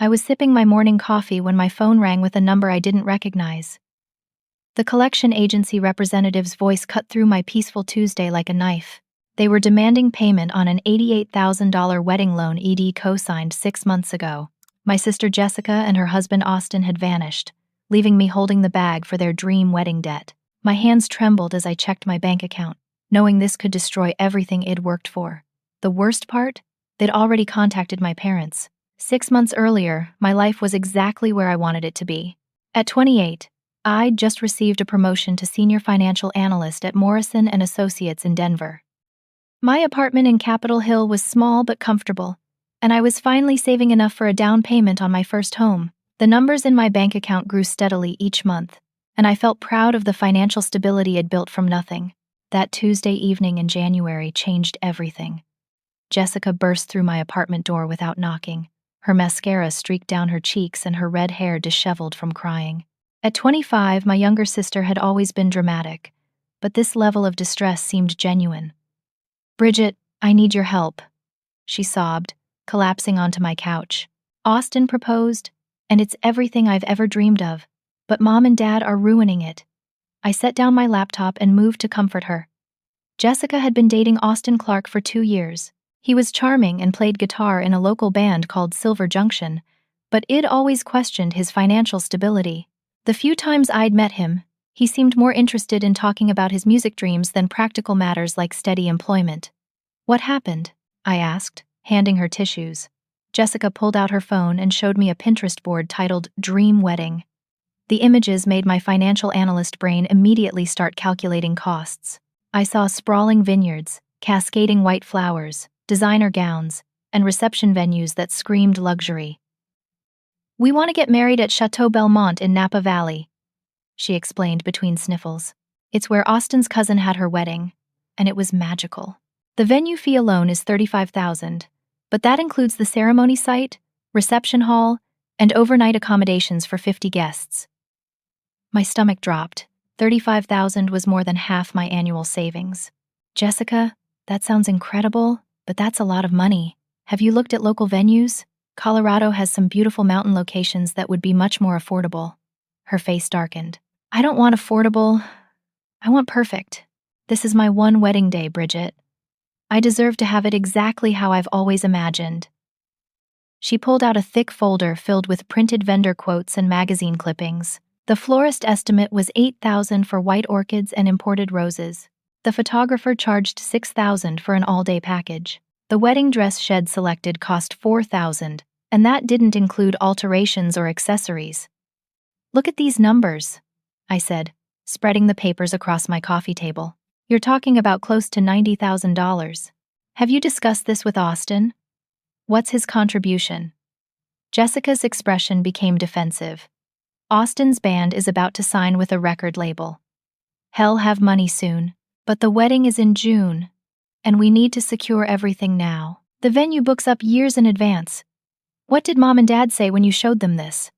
I was sipping my morning coffee when my phone rang with a number I didn't recognize. The collection agency representative's voice cut through my peaceful Tuesday like a knife. They were demanding payment on an $88,000 wedding loan ED co-signed 6 months ago. My sister Jessica and her husband Austin had vanished, leaving me holding the bag for their dream wedding debt. My hands trembled as I checked my bank account, knowing this could destroy everything I'd worked for. The worst part? They'd already contacted my parents. 6 months earlier, my life was exactly where I wanted it to be. At 28, I'd just received a promotion to senior financial analyst at Morrison & Associates in Denver. My apartment in Capitol Hill was small but comfortable, and I was finally saving enough for a down payment on my first home. The numbers in my bank account grew steadily each month, and I felt proud of the financial stability I'd built from nothing. That Tuesday evening in January changed everything. Jessica burst through my apartment door without knocking. Her mascara streaked down her cheeks and her red hair disheveled from crying. At 25, my younger sister had always been dramatic, but this level of distress seemed genuine. "Bridget, I need your help," she sobbed, collapsing onto my couch. "Austin proposed, and it's everything I've ever dreamed of, but Mom and Dad are ruining it." I set down my laptop and moved to comfort her. Jessica had been dating Austin Clark for 2 years. He was charming and played guitar in a local band called Silver Junction, but I'd always questioned his financial stability. The few times I'd met him, he seemed more interested in talking about his music dreams than practical matters like steady employment. "What happened?" I asked, handing her tissues. Jessica pulled out her phone and showed me a Pinterest board titled Dream Wedding. The images made my financial analyst brain immediately start calculating costs. I saw sprawling vineyards, cascading white flowers, designer gowns, and reception venues that screamed luxury. "We want to get married at Chateau Belmont in Napa Valley," she explained between sniffles. "It's where Austin's cousin had her wedding, and it was magical. The venue fee alone is $35,000, but that includes the ceremony site, reception hall, and overnight accommodations for 50 guests." My stomach dropped. $35,000 was more than half my annual savings. "Jessica, that sounds incredible, but that's a lot of money. Have you looked at local venues? Colorado has some beautiful mountain locations that would be much more affordable." Her face darkened. "I don't want affordable. I want perfect. This is my one wedding day, Bridget. I deserve to have it exactly how I've always imagined." She pulled out a thick folder filled with printed vendor quotes and magazine clippings. The florist estimate was $8,000 for white orchids and imported roses. The photographer charged $6,000 for an all-day package. The wedding dress shed selected cost $4,000, and that didn't include alterations or accessories. "Look at these numbers," I said, spreading the papers across my coffee table. "You're talking about close to $90,000. Have you discussed this with Austin? What's his contribution?" Jessica's expression became defensive. "Austin's band is about to sign with a record label. He'll have money soon, but the wedding is in June, and we need to secure everything now. The venue books up years in advance. What did Mom and Dad say when you showed them this?"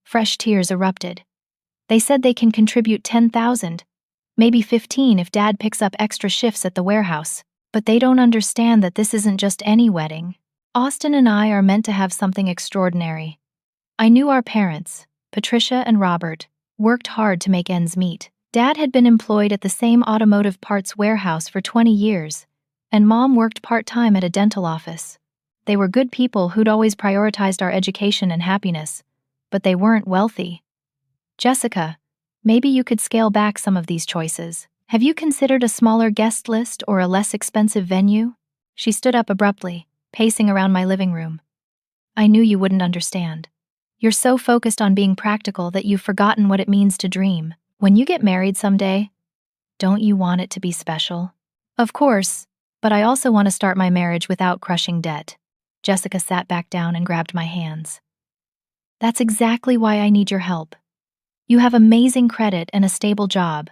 Fresh tears erupted. "They said they can contribute $10,000, maybe $15,000 if Dad picks up extra shifts at the warehouse. But they don't understand that this isn't just any wedding. Austin and I are meant to have something extraordinary." I knew our parents, Patricia and Robert, worked hard to make ends meet. Dad had been employed at the same automotive parts warehouse for 20 years, and Mom worked part-time at a dental office. They were good people who'd always prioritized our education and happiness, but they weren't wealthy. "Jessica, maybe you could scale back some of these choices. Have you considered a smaller guest list or a less expensive venue?" She stood up abruptly, pacing around my living room. "I knew you wouldn't understand. You're so focused on being practical that you've forgotten what it means to dream. When you get married someday, don't you want it to be special?" "Of course, but I also want to start my marriage without crushing debt." Jessica sat back down and grabbed my hands. "That's exactly why I need your help. You have amazing credit and a stable job.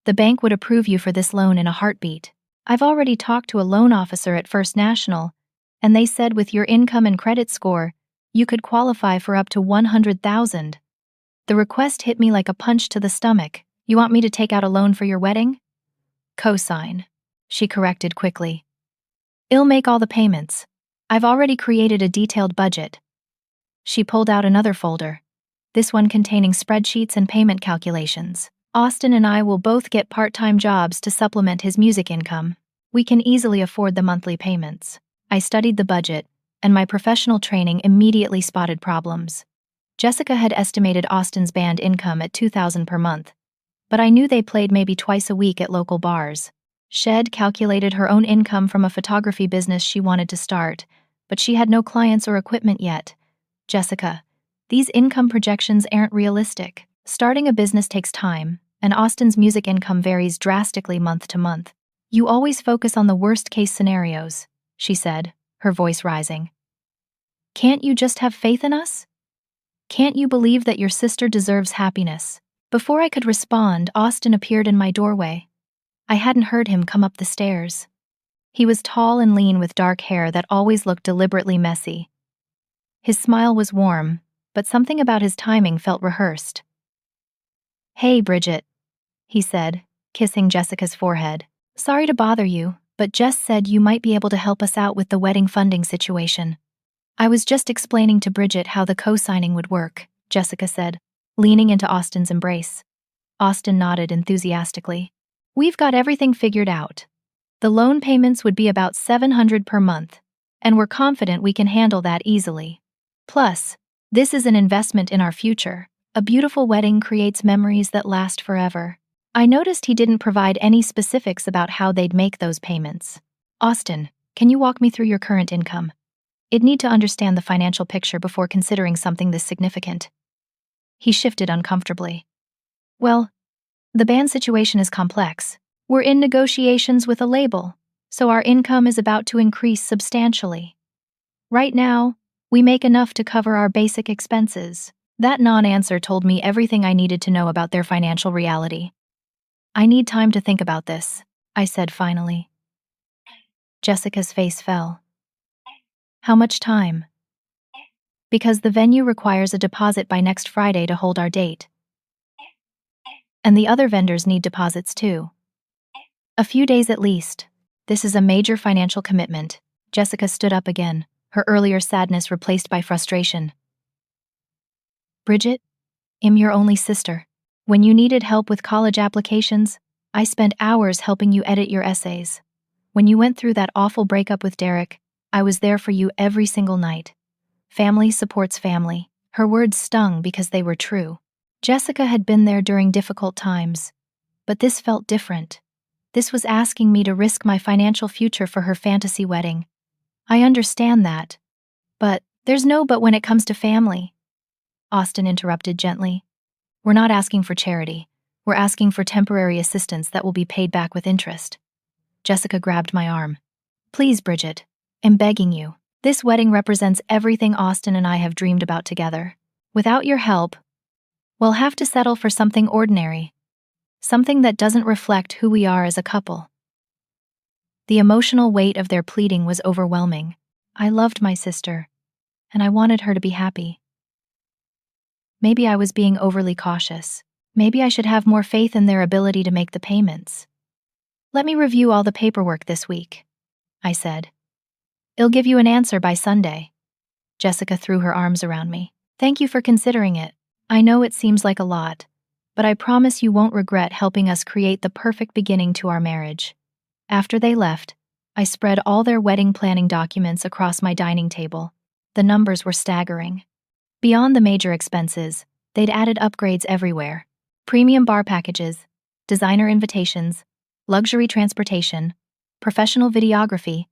The bank would approve you for this loan in a heartbeat. I've already talked to a loan officer at First National, and they said with your income and credit score, you could qualify for up to $100,000. The request hit me like a punch to the stomach. "You want me to take out a loan for your wedding?" "Cosign," she corrected quickly. "I'll make all the payments. I've already created a detailed budget." She pulled out another folder, this one containing spreadsheets and payment calculations. Austin and I will both get part-time jobs to supplement his music income. We can easily afford the monthly payments. I studied the budget, and my professional training immediately spotted problems. Jessica had estimated Austin's band income at $2,000 per month, but I knew they played maybe twice a week at local bars. Shed calculated her own income from a photography business she wanted to start, but she had no clients or equipment yet. Jessica, these income projections aren't realistic. Starting a business takes time, and Austin's music income varies drastically month to month. You always focus on the worst-case scenarios, she said, her voice rising. Can't you just have faith in us? Can't you believe that your sister deserves happiness? Before I could respond, Austin appeared in my doorway. I hadn't heard him come up the stairs. He was tall and lean with dark hair that always looked deliberately messy. His smile was warm, but something about his timing felt rehearsed. "Hey, Bridget," he said, kissing Jessica's forehead. "Sorry to bother you, but Jess said you might be able to help us out with the wedding funding situation." "I was just explaining to Bridget how the co-signing would work," Jessica said, leaning into Austin's embrace. Austin nodded enthusiastically. "We've got everything figured out. The loan payments would be about $700 per month, and we're confident we can handle that easily. Plus, this is an investment in our future. A beautiful wedding creates memories that last forever." I noticed he didn't provide any specifics about how they'd make those payments. "Austin, can you walk me through your current income? I'd need to understand the financial picture before considering something this significant." He shifted uncomfortably. "Well, the band situation is complex. We're in negotiations with a label, so our income is about to increase substantially. Right now, we make enough to cover our basic expenses." That non-answer told me everything I needed to know about their financial reality. "I need time to think about this," I said finally. Jessica's face fell. "How much time?" "Because the venue requires a deposit by next Friday to hold our date. And the other vendors need deposits too. A few days at least. This is a major financial commitment." Jessica stood up again, her earlier sadness replaced by frustration. "Bridget, I'm your only sister. When you needed help with college applications, I spent hours helping you edit your essays. When you went through that awful breakup with Derek, I was there for you every single night. Family supports family." Her words stung because they were true. Jessica had been there during difficult times, but this felt different. This was asking me to risk my financial future for her fantasy wedding. "I understand that. But there's no but when it comes to family," Austin interrupted gently. "We're not asking for charity. We're asking for temporary assistance that will be paid back with interest." Jessica grabbed my arm. "Please, Bridget, I'm begging you. This wedding represents everything Austin and I have dreamed about together. Without your help, we'll have to settle for something ordinary. Something that doesn't reflect who we are as a couple." The emotional weight of their pleading was overwhelming. I loved my sister, and I wanted her to be happy. Maybe I was being overly cautious. Maybe I should have more faith in their ability to make the payments. "Let me review all the paperwork this week," I said. "I'll give you an answer by Sunday." Jessica threw her arms around me. "Thank you for considering it. I know it seems like a lot, but I promise you won't regret helping us create the perfect beginning to our marriage." After they left, I spread all their wedding planning documents across my dining table. The numbers were staggering. Beyond the major expenses, they'd added upgrades everywhere. Premium bar packages, designer invitations, luxury transportation, professional videography,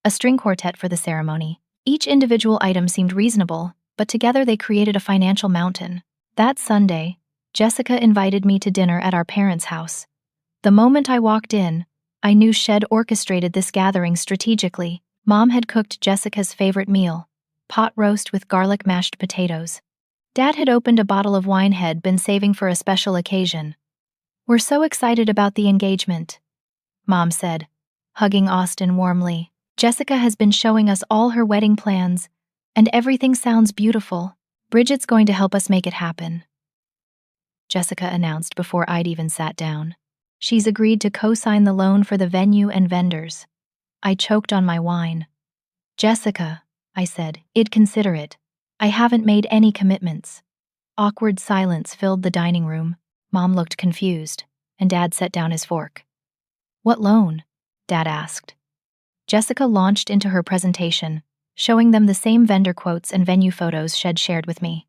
a string quartet for the ceremony. Each individual item seemed reasonable, but together they created a financial mountain. That Sunday, Jessica invited me to dinner at our parents' house. The moment I walked in, I knew Shed orchestrated this gathering strategically. Mom had cooked Jessica's favorite meal, pot roast with garlic mashed potatoes. Dad had opened a bottle of wine he'd been saving for a special occasion. "We're so excited about the engagement," Mom said, hugging Austin warmly. "Jessica has been showing us all her wedding plans, and everything sounds beautiful. Bridget's going to help us make it happen," Jessica announced before I'd even sat down. "She's agreed to co-sign the loan for the venue and vendors." I choked on my wine. "Jessica," I said, "I'd consider it. I haven't made any commitments. Awkward silence filled the dining room. Mom looked confused, and Dad set down his fork. What loan? Dad asked. Jessica launched into her presentation, showing them the same vendor quotes and venue photos Shed shared with me.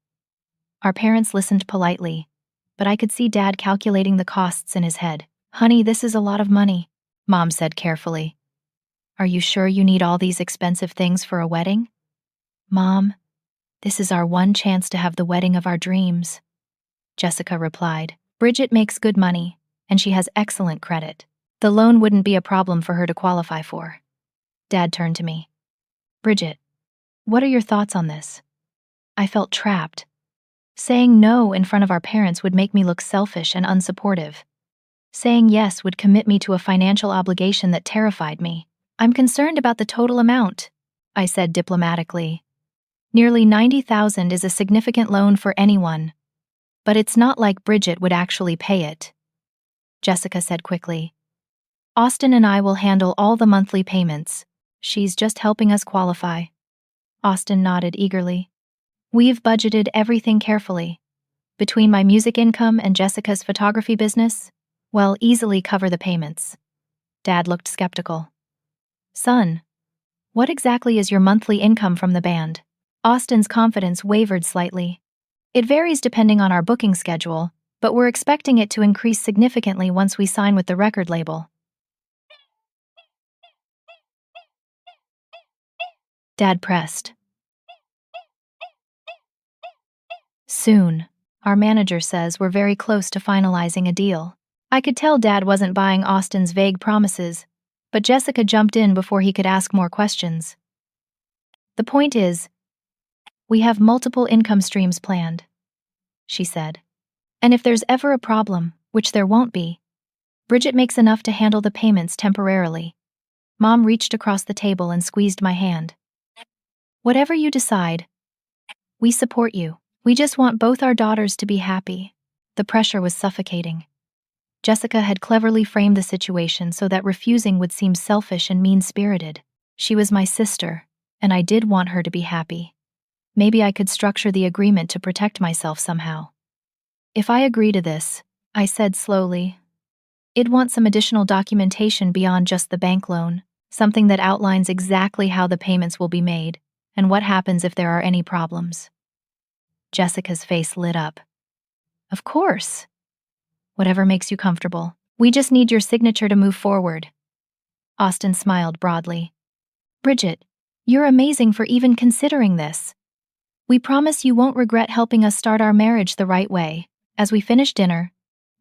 Our parents listened politely, but I could see Dad calculating the costs in his head. Honey, this is a lot of money, Mom said carefully. Are you sure you need all these expensive things for a wedding? Mom, this is our one chance to have the wedding of our dreams, Jessica replied. Bridget makes good money, and she has excellent credit. The loan wouldn't be a problem for her to qualify for. Dad turned to me. Bridget, what are your thoughts on this? I felt trapped. Saying no in front of our parents would make me look selfish and unsupportive. Saying yes would commit me to a financial obligation that terrified me. I'm concerned about the total amount, I said diplomatically. Nearly $90,000 is a significant loan for anyone. But it's not like Bridget would actually pay it, Jessica said quickly. Austin and I will handle all the monthly payments. She's just helping us qualify. Austin nodded eagerly. We've budgeted everything carefully. Between my music income and Jessica's photography business, we'll easily cover the payments. Dad looked skeptical. Son, what exactly is your monthly income from the band? Austin's confidence wavered slightly. It varies depending on our booking schedule, but we're expecting it to increase significantly once we sign with the record label. Dad pressed. Soon. Our manager says we're very close to finalizing a deal. I could tell Dad wasn't buying Austin's vague promises, but Jessica jumped in before he could ask more questions. The point is, we have multiple income streams planned, she said. And if there's ever a problem, which there won't be, Bridget makes enough to handle the payments temporarily. Mom reached across the table and squeezed my hand. Whatever you decide, we support you. We just want both our daughters to be happy. The pressure was suffocating. Jessica had cleverly framed the situation so that refusing would seem selfish and mean-spirited. She was my sister, and I did want her to be happy. Maybe I could structure the agreement to protect myself somehow. If I agree to this, I said slowly, I'd want some additional documentation beyond just the bank loan, something that outlines exactly how the payments will be made and what happens if there are any problems. Jessica's face lit up. Of course. Whatever makes you comfortable. We just need your signature to move forward. Austin smiled broadly. Bridget, you're amazing for even considering this. We promise you won't regret helping us start our marriage the right way. As we finished dinner,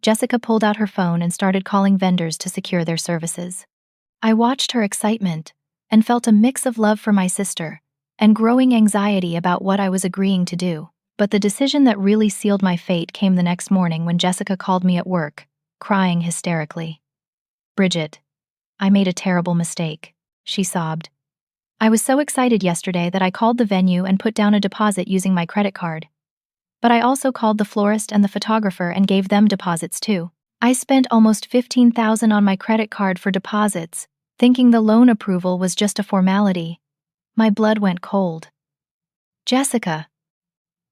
Jessica pulled out her phone and started calling vendors to secure their services. I watched her excitement and felt a mix of love for my sister and growing anxiety about what I was agreeing to do. But the decision that really sealed my fate came the next morning when Jessica called me at work, crying hysterically. Bridget, I made a terrible mistake, she sobbed. I was so excited yesterday that I called the venue and put down a deposit using my credit card. But I also called the florist and the photographer and gave them deposits too. I spent almost $15,000 on my credit card for deposits, thinking the loan approval was just a formality. My blood went cold. Jessica,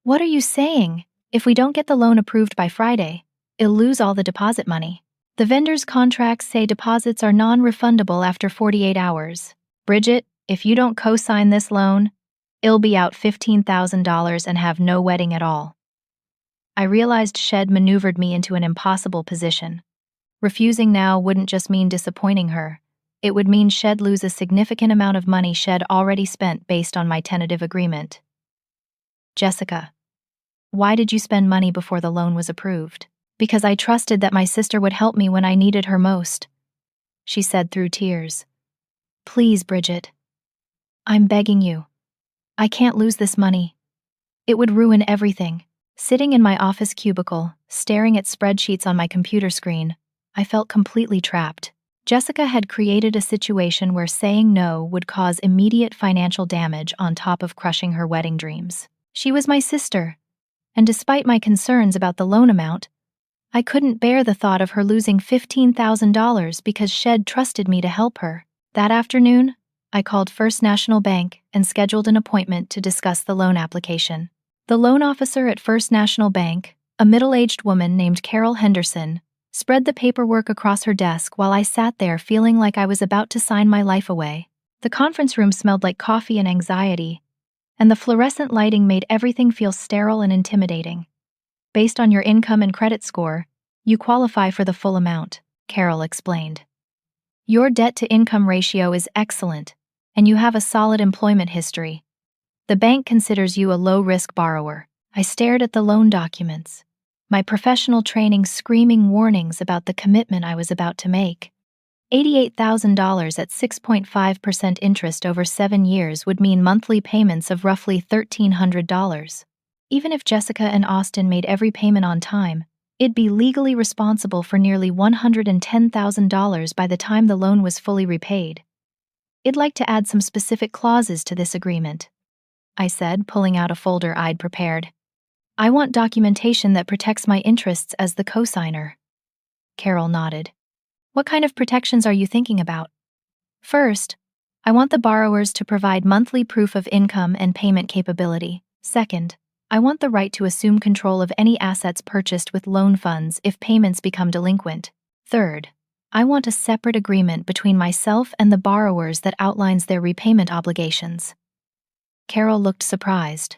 what are you saying? If we don't get the loan approved by Friday, it'll lose all the deposit money. The vendor's contracts say deposits are non-refundable after 48 hours. Bridget, if you don't co-sign this loan, it'll be out $15,000 and have no wedding at all. I realized Shed maneuvered me into an impossible position. Refusing now wouldn't just mean disappointing her. It would mean Shed lose a significant amount of money Shed already spent based on my tentative agreement. Jessica, why did you spend money before the loan was approved? Because I trusted that my sister would help me when I needed her most, she said through tears. Please, Bridget. I'm begging you. I can't lose this money. It would ruin everything. Sitting in my office cubicle, staring at spreadsheets on my computer screen, I felt completely trapped. Jessica had created a situation where saying no would cause immediate financial damage on top of crushing her wedding dreams. She was my sister, and despite my concerns about the loan amount, I couldn't bear the thought of her losing $15,000 because Shed trusted me to help her. That afternoon, I called First National Bank and scheduled an appointment to discuss the loan application. The loan officer at First National Bank, a middle-aged woman named Carol Henderson, spread the paperwork across her desk while I sat there feeling like I was about to sign my life away. The conference room smelled like coffee and anxiety, and the fluorescent lighting made everything feel sterile and intimidating. Based on your income and credit score, you qualify for the full amount, Carol explained. Your debt-to-income ratio is excellent, and you have a solid employment history. The bank considers you a low-risk borrower. I stared at the loan documents, my professional training screaming warnings about the commitment I was about to make. $88,000 at 6.5% interest over 7 years would mean monthly payments of roughly $1,300. Even if Jessica and Austin made every payment on time, it'd be legally responsible for nearly $110,000 by the time the loan was fully repaid. I'd like to add some specific clauses to this agreement, I said, pulling out a folder I'd prepared. I want documentation that protects my interests as the co-signer. Carol nodded. What kind of protections are you thinking about? First, I want the borrowers to provide monthly proof of income and payment capability. Second, I want the right to assume control of any assets purchased with loan funds if payments become delinquent. Third, I want a separate agreement between myself and the borrowers that outlines their repayment obligations. Carol looked surprised.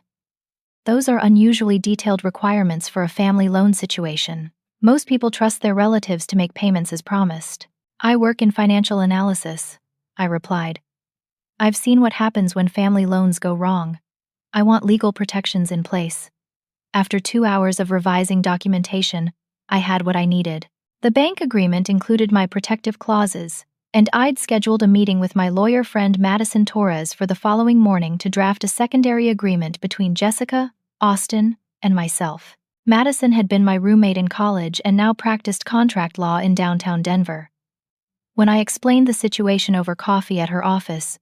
Those are unusually detailed requirements for a family loan situation. Most people trust their relatives to make payments as promised. I work in financial analysis, I replied. I've seen what happens when family loans go wrong. I want legal protections in place. After 2 hours of revising documentation, I had what I needed. The bank agreement included my protective clauses, and I'd scheduled a meeting with my lawyer friend Madison Torres for the following morning to draft a secondary agreement between Jessica, Austin, and myself. Madison had been my roommate in college and now practiced contract law in downtown Denver. When I explained the situation over coffee at her office,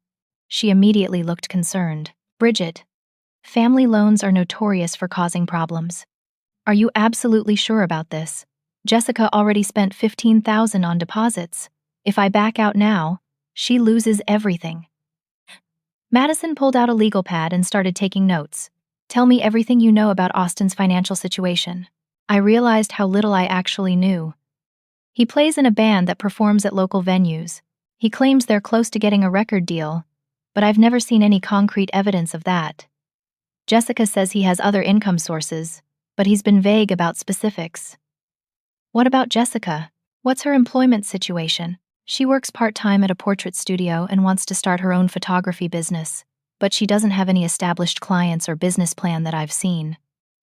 she immediately looked concerned. Bridget, family loans are notorious for causing problems. Are you absolutely sure about this? Jessica already spent $15,000 on deposits. If I back out now, she loses everything. Madison pulled out a legal pad and started taking notes. Tell me everything you know about Austin's financial situation. I realized how little I actually knew. He plays in a band that performs at local venues. He claims they're close to getting a record deal, but I've never seen any concrete evidence of that. Jessica says he has other income sources, but he's been vague about specifics. What about Jessica? What's her employment situation? She works part-time at a portrait studio and wants to start her own photography business, but she doesn't have any established clients or business plan that I've seen.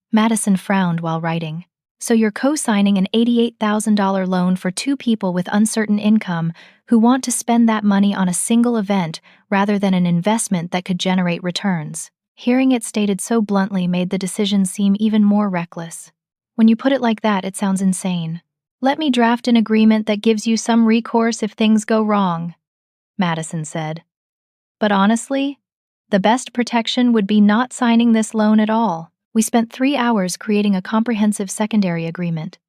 Madison frowned while writing. So you're co-signing an $88,000 loan for 2 people with uncertain income who want to spend that money on a single event rather than an investment that could generate returns. Hearing it stated so bluntly made the decision seem even more reckless. When you put it like that, it sounds insane. Let me draft an agreement that gives you some recourse if things go wrong, Madison said. But honestly, the best protection would be not signing this loan at all. We spent 3 hours creating a comprehensive secondary agreement.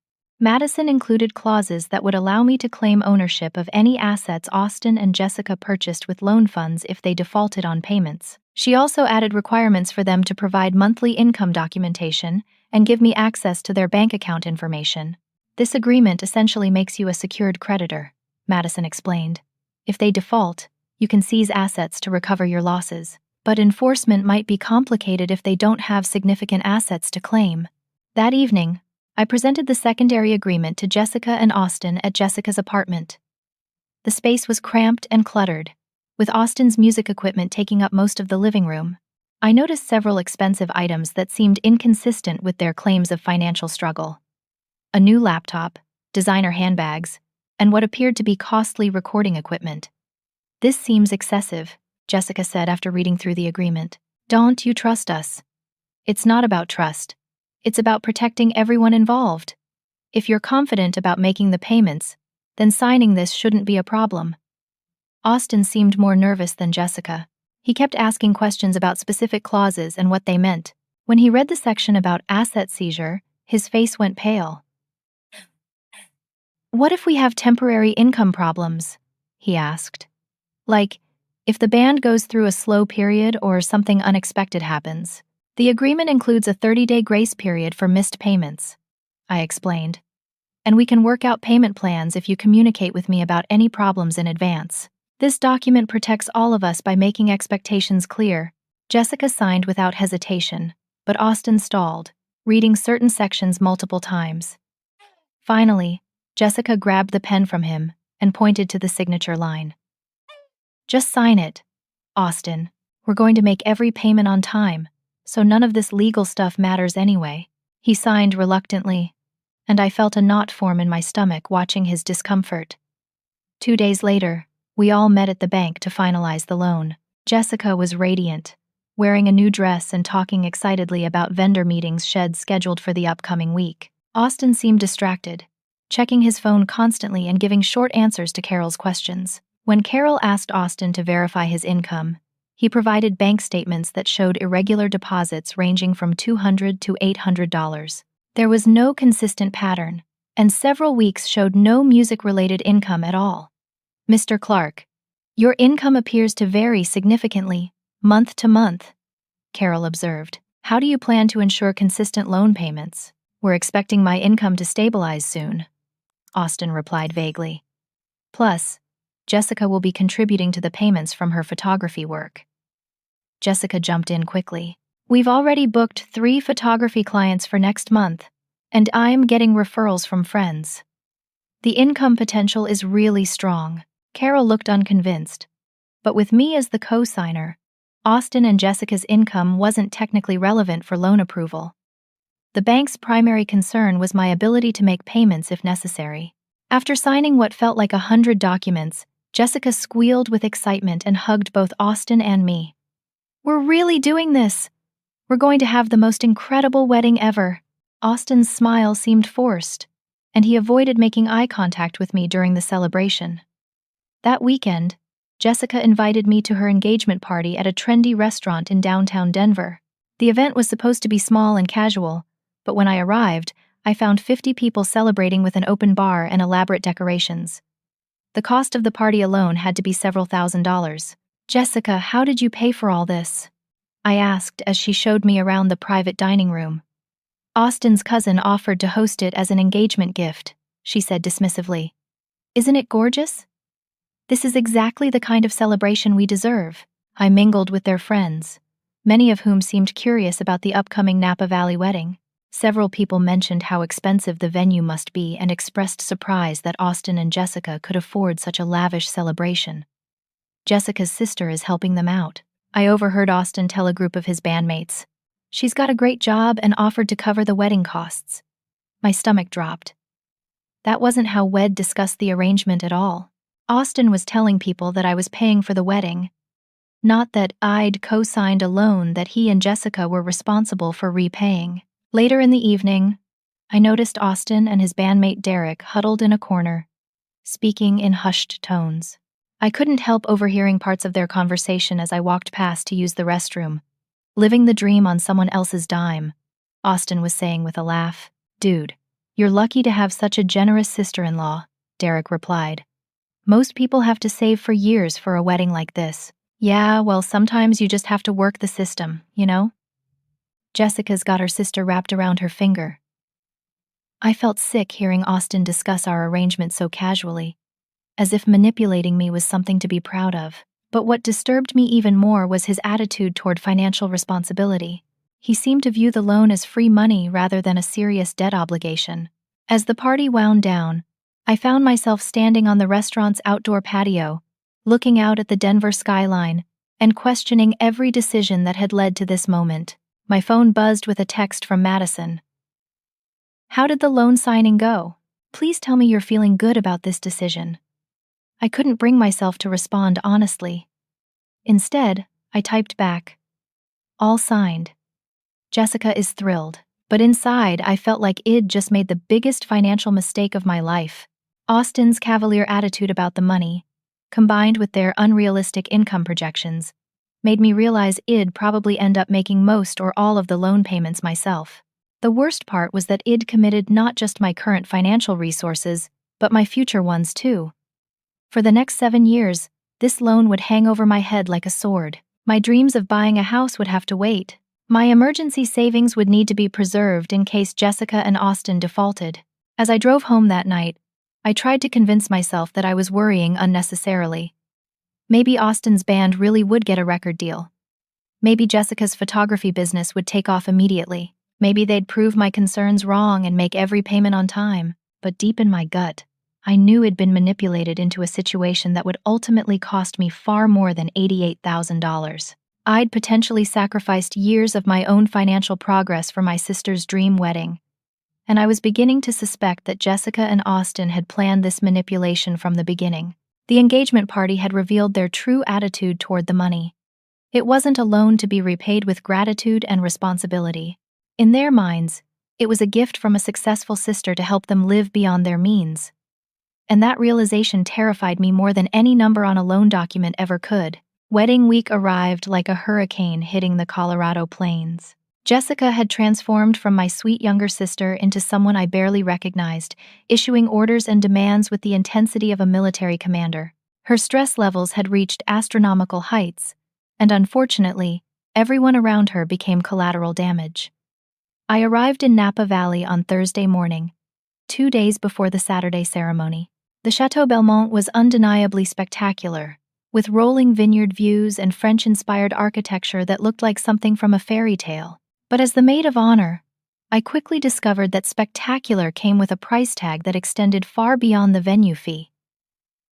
Madison included clauses that would allow me to claim ownership of any assets Austin and Jessica purchased with loan funds if they defaulted on payments. She also added requirements for them to provide monthly income documentation and give me access to their bank account information. This agreement essentially makes you a secured creditor, Madison explained. If they default, you can seize assets to recover your losses. But enforcement might be complicated if they don't have significant assets to claim. That evening, I presented the secondary agreement to Jessica and Austin at Jessica's apartment. The space was cramped and cluttered, with Austin's music equipment taking up most of the living room. I noticed several expensive items that seemed inconsistent with their claims of financial struggle. A new laptop, designer handbags, and what appeared to be costly recording equipment. This seems excessive, Jessica said after reading through the agreement. Don't you trust us? It's not about trust. It's about protecting everyone involved. If you're confident about making the payments, then signing this shouldn't be a problem. Austin seemed more nervous than Jessica. He kept asking questions about specific clauses and what they meant. When he read the section about asset seizure, his face went pale. What if we have temporary income problems? He asked. Like, if the band goes through a slow period or something unexpected happens. The agreement includes a 30-day grace period for missed payments, I explained. And we can work out payment plans if you communicate with me about any problems in advance. This document protects all of us by making expectations clear. Jessica signed without hesitation, but Austin stalled, reading certain sections multiple times. Finally, Jessica grabbed the pen from him and pointed to the signature line. Just sign it, Austin. We're going to make every payment on time, so none of this legal stuff matters anyway. He signed reluctantly, and I felt a knot form in my stomach watching his discomfort. 2 days later, we all met at the bank to finalize the loan. Jessica was radiant, wearing a new dress and talking excitedly about vendor meetings scheduled for the upcoming week. Austin seemed distracted, checking his phone constantly and giving short answers to Carol's questions. When Carol asked Austin to verify his income, he provided bank statements that showed irregular deposits ranging from $200 to $800. There was no consistent pattern, and several weeks showed no music-related income at all. Mr. Clark, your income appears to vary significantly, month to month, Carol observed. How do you plan to ensure consistent loan payments? We're expecting my income to stabilize soon, Austin replied vaguely. Plus, Jessica will be contributing to the payments from her photography work. Jessica jumped in quickly. We've already booked 3 photography clients for next month, and I'm getting referrals from friends. The income potential is really strong. Carol looked unconvinced. But with me as the co-signer, Austin and Jessica's income wasn't technically relevant for loan approval. The bank's primary concern was my ability to make payments if necessary. After signing what felt like 100 documents, Jessica squealed with excitement and hugged both Austin and me. We're really doing this! We're going to have the most incredible wedding ever. Austin's smile seemed forced, and he avoided making eye contact with me during the celebration. That weekend, Jessica invited me to her engagement party at a trendy restaurant in downtown Denver. The event was supposed to be small and casual, but when I arrived, I found 50 people celebrating with an open bar and elaborate decorations. The cost of the party alone had to be several $1,000s. Jessica, how did you pay for all this? I asked as she showed me around the private dining room. Austin's cousin offered to host it as an engagement gift, she said dismissively. Isn't it gorgeous? This is exactly the kind of celebration we deserve. I mingled with their friends, many of whom seemed curious about the upcoming Napa Valley wedding. Several people mentioned how expensive the venue must be and expressed surprise that Austin and Jessica could afford such a lavish celebration. Jessica's sister is helping them out. I overheard Austin tell a group of his bandmates. She's got a great job and offered to cover the wedding costs. My stomach dropped. That wasn't how WED discussed the arrangement at all. Austin was telling people that I was paying for the wedding, not that I'd co-signed a loan that he and Jessica were responsible for repaying. Later in the evening, I noticed Austin and his bandmate Derek huddled in a corner, speaking in hushed tones. I couldn't help overhearing parts of their conversation as I walked past to use the restroom. Living the dream on someone else's dime, Austin was saying with a laugh. Dude, you're lucky to have such a generous sister-in-law, Derek replied. Most people have to save for years for a wedding like this. Yeah, well, sometimes you just have to work the system, you know? Jessica's got her sister wrapped around her finger. I felt sick hearing Austin discuss our arrangement so casually, as if manipulating me was something to be proud of. But what disturbed me even more was his attitude toward financial responsibility. He seemed to view the loan as free money rather than a serious debt obligation. As the party wound down, I found myself standing on the restaurant's outdoor patio, looking out at the Denver skyline, and questioning every decision that had led to this moment. My phone buzzed with a text from Madison. How did the loan signing go? Please tell me you're feeling good about this decision. I couldn't bring myself to respond honestly. Instead, I typed back, all signed. Jessica is thrilled, but inside I felt like I'd just made the biggest financial mistake of my life. Austin's cavalier attitude about the money, combined with their unrealistic income projections, made me realize I'd probably end up making most or all of the loan payments myself. The worst part was that I'd committed not just my current financial resources, but my future ones too. For the next 7 years, This loan would hang over my head like a sword. My dreams of buying a house would have to wait. My emergency savings would need to be preserved in case Jessica and Austin defaulted. As I drove home that night, I tried to convince myself that I was worrying unnecessarily. Maybe Austin's band really would get a record deal. Maybe Jessica's photography business would take off immediately. Maybe they'd prove my concerns wrong and make every payment on time. But deep in my gut, I knew I'd been manipulated into a situation that would ultimately cost me far more than $88,000. I'd potentially sacrificed years of my own financial progress for my sister's dream wedding. And I was beginning to suspect that Jessica and Austin had planned this manipulation from the beginning. The engagement party had revealed their true attitude toward the money. It wasn't a loan to be repaid with gratitude and responsibility. In their minds, it was a gift from a successful sister to help them live beyond their means. And that realization terrified me more than any number on a loan document ever could. Wedding week arrived like a hurricane hitting the Colorado plains. Jessica had transformed from my sweet younger sister into someone I barely recognized, issuing orders and demands with the intensity of a military commander. Her stress levels had reached astronomical heights, and unfortunately, everyone around her became collateral damage. I arrived in Napa Valley on Thursday morning, 2 days before the Saturday ceremony. The Chateau Belmont was undeniably spectacular, with rolling vineyard views and French-inspired architecture that looked like something from a fairy tale. But as the maid of honor, I quickly discovered that spectacular came with a price tag that extended far beyond the venue fee.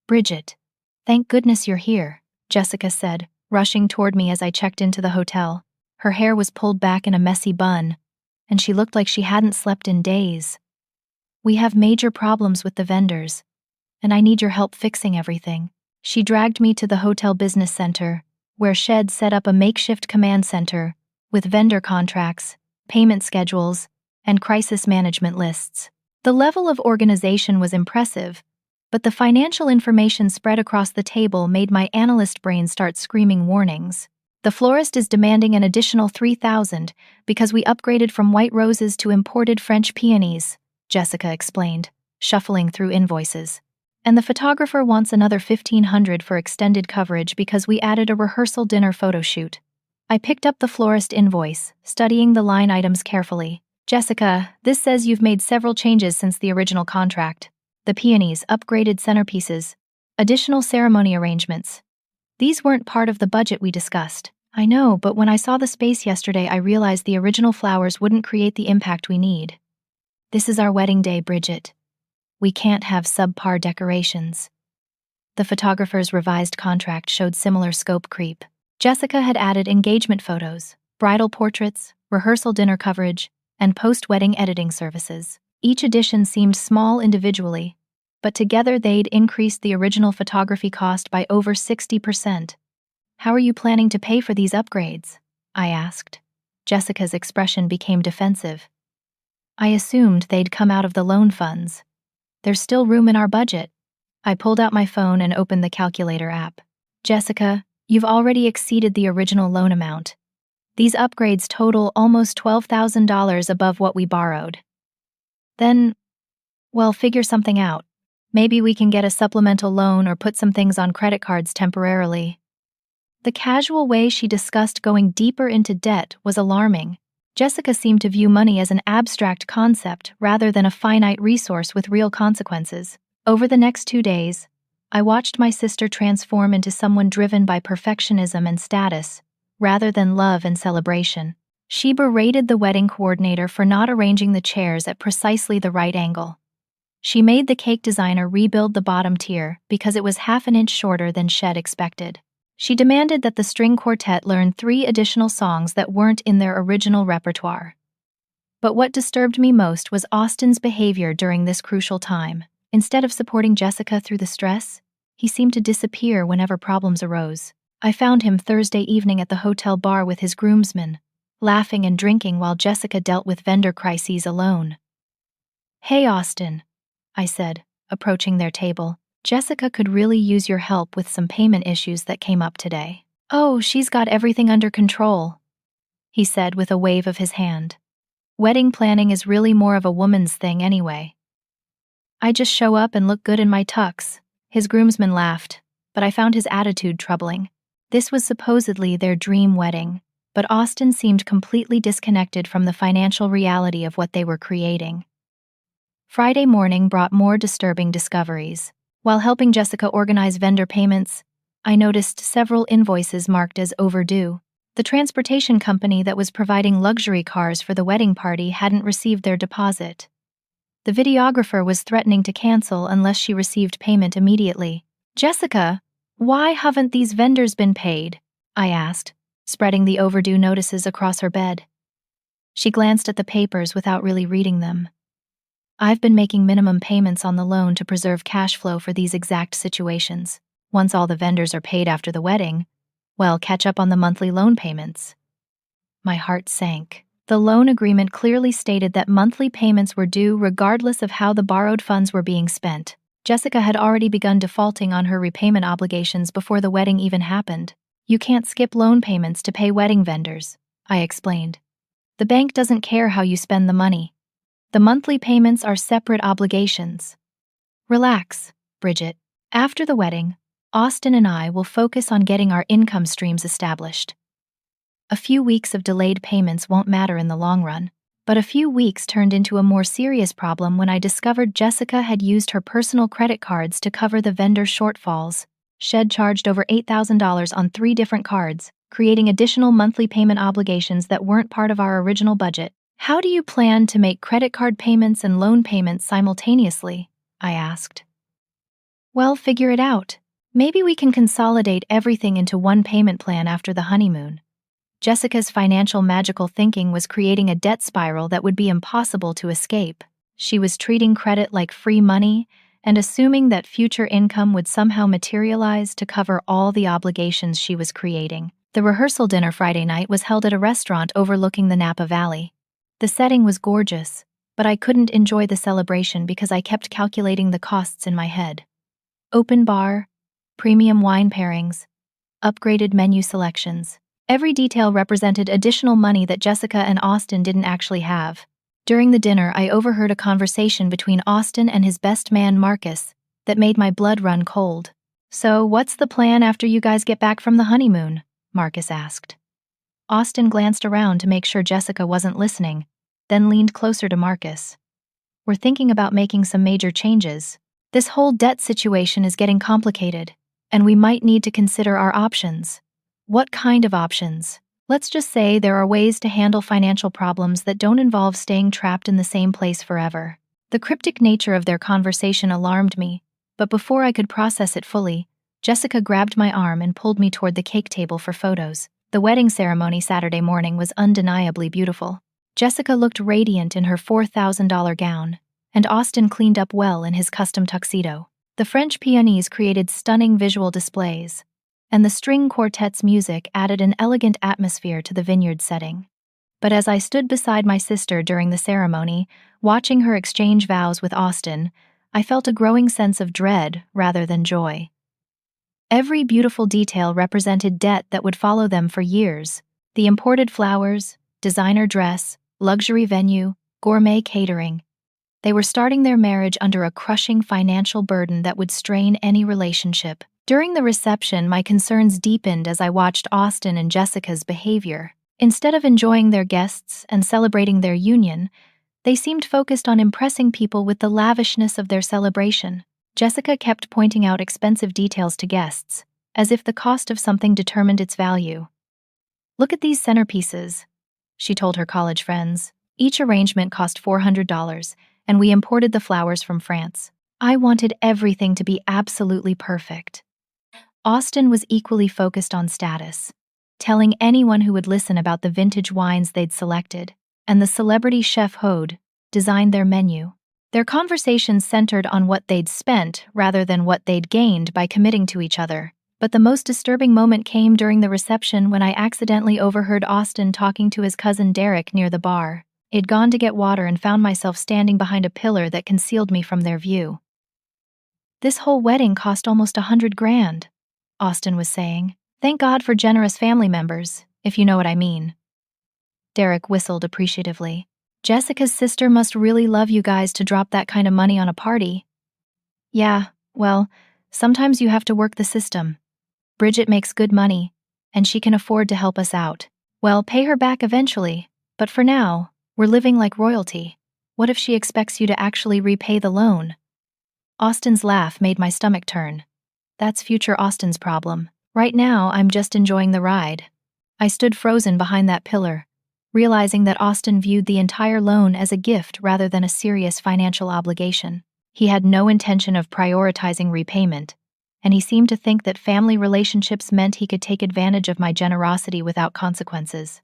"Bridget, thank goodness you're here," Jessica said, rushing toward me as I checked into the hotel. Her hair was pulled back in a messy bun, and she looked like she hadn't slept in days. "We have major problems with the vendors, and I need your help fixing everything." She dragged me to the hotel business center, where Shed set up a makeshift command center with vendor contracts, payment schedules, and crisis management lists. The level of organization was impressive, but the financial information spread across the table made my analyst brain start screaming warnings. "The florist is demanding an additional $3,000 because we upgraded from white roses to imported French peonies," Jessica explained, shuffling through invoices. "And the photographer wants another $1,500 for extended coverage because we added a rehearsal dinner photo shoot." I picked up the florist invoice, studying the line items carefully. "Jessica, this says you've made several changes since the original contract. The peonies, upgraded centerpieces, additional ceremony arrangements. These weren't part of the budget we discussed." "I know, but when I saw the space yesterday, I realized the original flowers wouldn't create the impact we need. This is our wedding day, Bridget. We can't have subpar decorations." The photographer's revised contract showed similar scope creep. Jessica had added engagement photos, bridal portraits, rehearsal dinner coverage, and post-wedding editing services. Each addition seemed small individually, but together they'd increased the original photography cost by over 60%. "How are you planning to pay for these upgrades?" I asked. Jessica's expression became defensive. "I assumed they'd come out of the loan funds. There's still room in our budget." I pulled out my phone and opened the calculator app. "Jessica, you've already exceeded the original loan amount. These upgrades total almost $12,000 above what we borrowed." "Then, well, figure something out. Maybe we can get a supplemental loan or put some things on credit cards temporarily." The casual way she discussed going deeper into debt was alarming. Jessica seemed to view money as an abstract concept rather than a finite resource with real consequences. Over the next 2 days, I watched my sister transform into someone driven by perfectionism and status, rather than love and celebration. She berated the wedding coordinator for not arranging the chairs at precisely the right angle. She made the cake designer rebuild the bottom tier because it was half an inch shorter than Shed expected. She demanded that the string quartet learn 3 additional songs that weren't in their original repertoire. But what disturbed me most was Austin's behavior during this crucial time. Instead of supporting Jessica through the stress, he seemed to disappear whenever problems arose. I found him Thursday evening at the hotel bar with his groomsmen, laughing and drinking while Jessica dealt with vendor crises alone. "Hey, Austin," I said, approaching their table. "Jessica could really use your help with some payment issues that came up today." "Oh, she's got everything under control," he said with a wave of his hand. "Wedding planning is really more of a woman's thing anyway. I just show up and look good in my tux." His groomsmen laughed, but I found his attitude troubling. This was supposedly their dream wedding, but Austin seemed completely disconnected from the financial reality of what they were creating. Friday morning brought more disturbing discoveries. While helping Jessica organize vendor payments, I noticed several invoices marked as overdue. The transportation company that was providing luxury cars for the wedding party hadn't received their deposit. The videographer was threatening to cancel unless she received payment immediately. "Jessica, why haven't these vendors been paid?" I asked, spreading the overdue notices across her bed. She glanced at the papers without really reading them. "I've been making minimum payments on the loan to preserve cash flow for these exact situations. Once all the vendors are paid after the wedding, well, catch up on the monthly loan payments." My heart sank. The loan agreement clearly stated that monthly payments were due regardless of how the borrowed funds were being spent. Jessica had already begun defaulting on her repayment obligations before the wedding even happened. "You can't skip loan payments to pay wedding vendors," I explained. "The bank doesn't care how you spend the money. The monthly payments are separate obligations." "Relax, Bridget. After the wedding, Austin and I will focus on getting our income streams established. A few weeks of delayed payments won't matter in the long run." But a few weeks turned into a more serious problem when I discovered Jessica had used her personal credit cards to cover the vendor shortfalls. She'd charged over $8,000 on 3 different cards, creating additional monthly payment obligations that weren't part of our original budget. "How do you plan to make credit card payments and loan payments simultaneously?" I asked. "Well, figure it out. Maybe we can consolidate everything into one payment plan after the honeymoon." Jessica's financial magical thinking was creating a debt spiral that would be impossible to escape. She was treating credit like free money and assuming that future income would somehow materialize to cover all the obligations she was creating. The rehearsal dinner Friday night was held at a restaurant overlooking the Napa Valley. The setting was gorgeous, but I couldn't enjoy the celebration because I kept calculating the costs in my head. Open bar, premium wine pairings, upgraded menu selections. Every detail represented additional money that Jessica and Austin didn't actually have. During the dinner, I overheard a conversation between Austin and his best man, Marcus, that made my blood run cold. "So, what's the plan after you guys get back from the honeymoon?" Marcus asked. Austin glanced around to make sure Jessica wasn't listening, then leaned closer to Marcus. "We're thinking about making some major changes. This whole debt situation is getting complicated, and we might need to consider our options." "What kind of options?" "Let's just say there are ways to handle financial problems that don't involve staying trapped in the same place forever." The cryptic nature of their conversation alarmed me, but before I could process it fully, Jessica grabbed my arm and pulled me toward the cake table for photos. The wedding ceremony Saturday morning was undeniably beautiful. Jessica looked radiant in her $4,000 gown, and Austin cleaned up well in his custom tuxedo. The French peonies created stunning visual displays, and the string quartet's music added an elegant atmosphere to the vineyard setting. But as I stood beside my sister during the ceremony, watching her exchange vows with Austin, I felt a growing sense of dread rather than joy. Every beautiful detail represented debt that would follow them for years. The imported flowers, designer dress, luxury venue, gourmet catering. They were starting their marriage under a crushing financial burden that would strain any relationship. During the reception, my concerns deepened as I watched Austin and Jessica's behavior. Instead of enjoying their guests and celebrating their union, they seemed focused on impressing people with the lavishness of their celebration. Jessica kept pointing out expensive details to guests, as if the cost of something determined its value. "Look at these centerpieces," she told her college friends. "Each arrangement cost $400, and we imported the flowers from France." I wanted everything to be absolutely perfect. Austin was equally focused on status, telling anyone who would listen about the vintage wines they'd selected, and the celebrity chef Hode designed their menu. Their conversations centered on what they'd spent rather than what they'd gained by committing to each other. But the most disturbing moment came during the reception when I accidentally overheard Austin talking to his cousin Derek near the bar. I'd gone to get water and found myself standing behind a pillar that concealed me from their view. "This whole wedding cost almost $100,000, Austin was saying. "Thank God for generous family members, if you know what I mean." Derek whistled appreciatively. "Jessica's sister must really love you guys to drop that kind of money on a party." "Yeah, well, Sometimes you have to work the system. Bridget makes good money, and she can afford to help us out. Well, pay her back eventually, but for now, we're living like royalty. What if she expects you to actually repay the loan? Austin's laugh made my stomach turn. That's future Austin's problem. Right now, I'm just enjoying the ride. I stood frozen behind that pillar, realizing that Austin viewed the entire loan as a gift rather than a serious financial obligation. He had no intention of prioritizing repayment, and he seemed to think that family relationships meant he could take advantage of my generosity without consequences.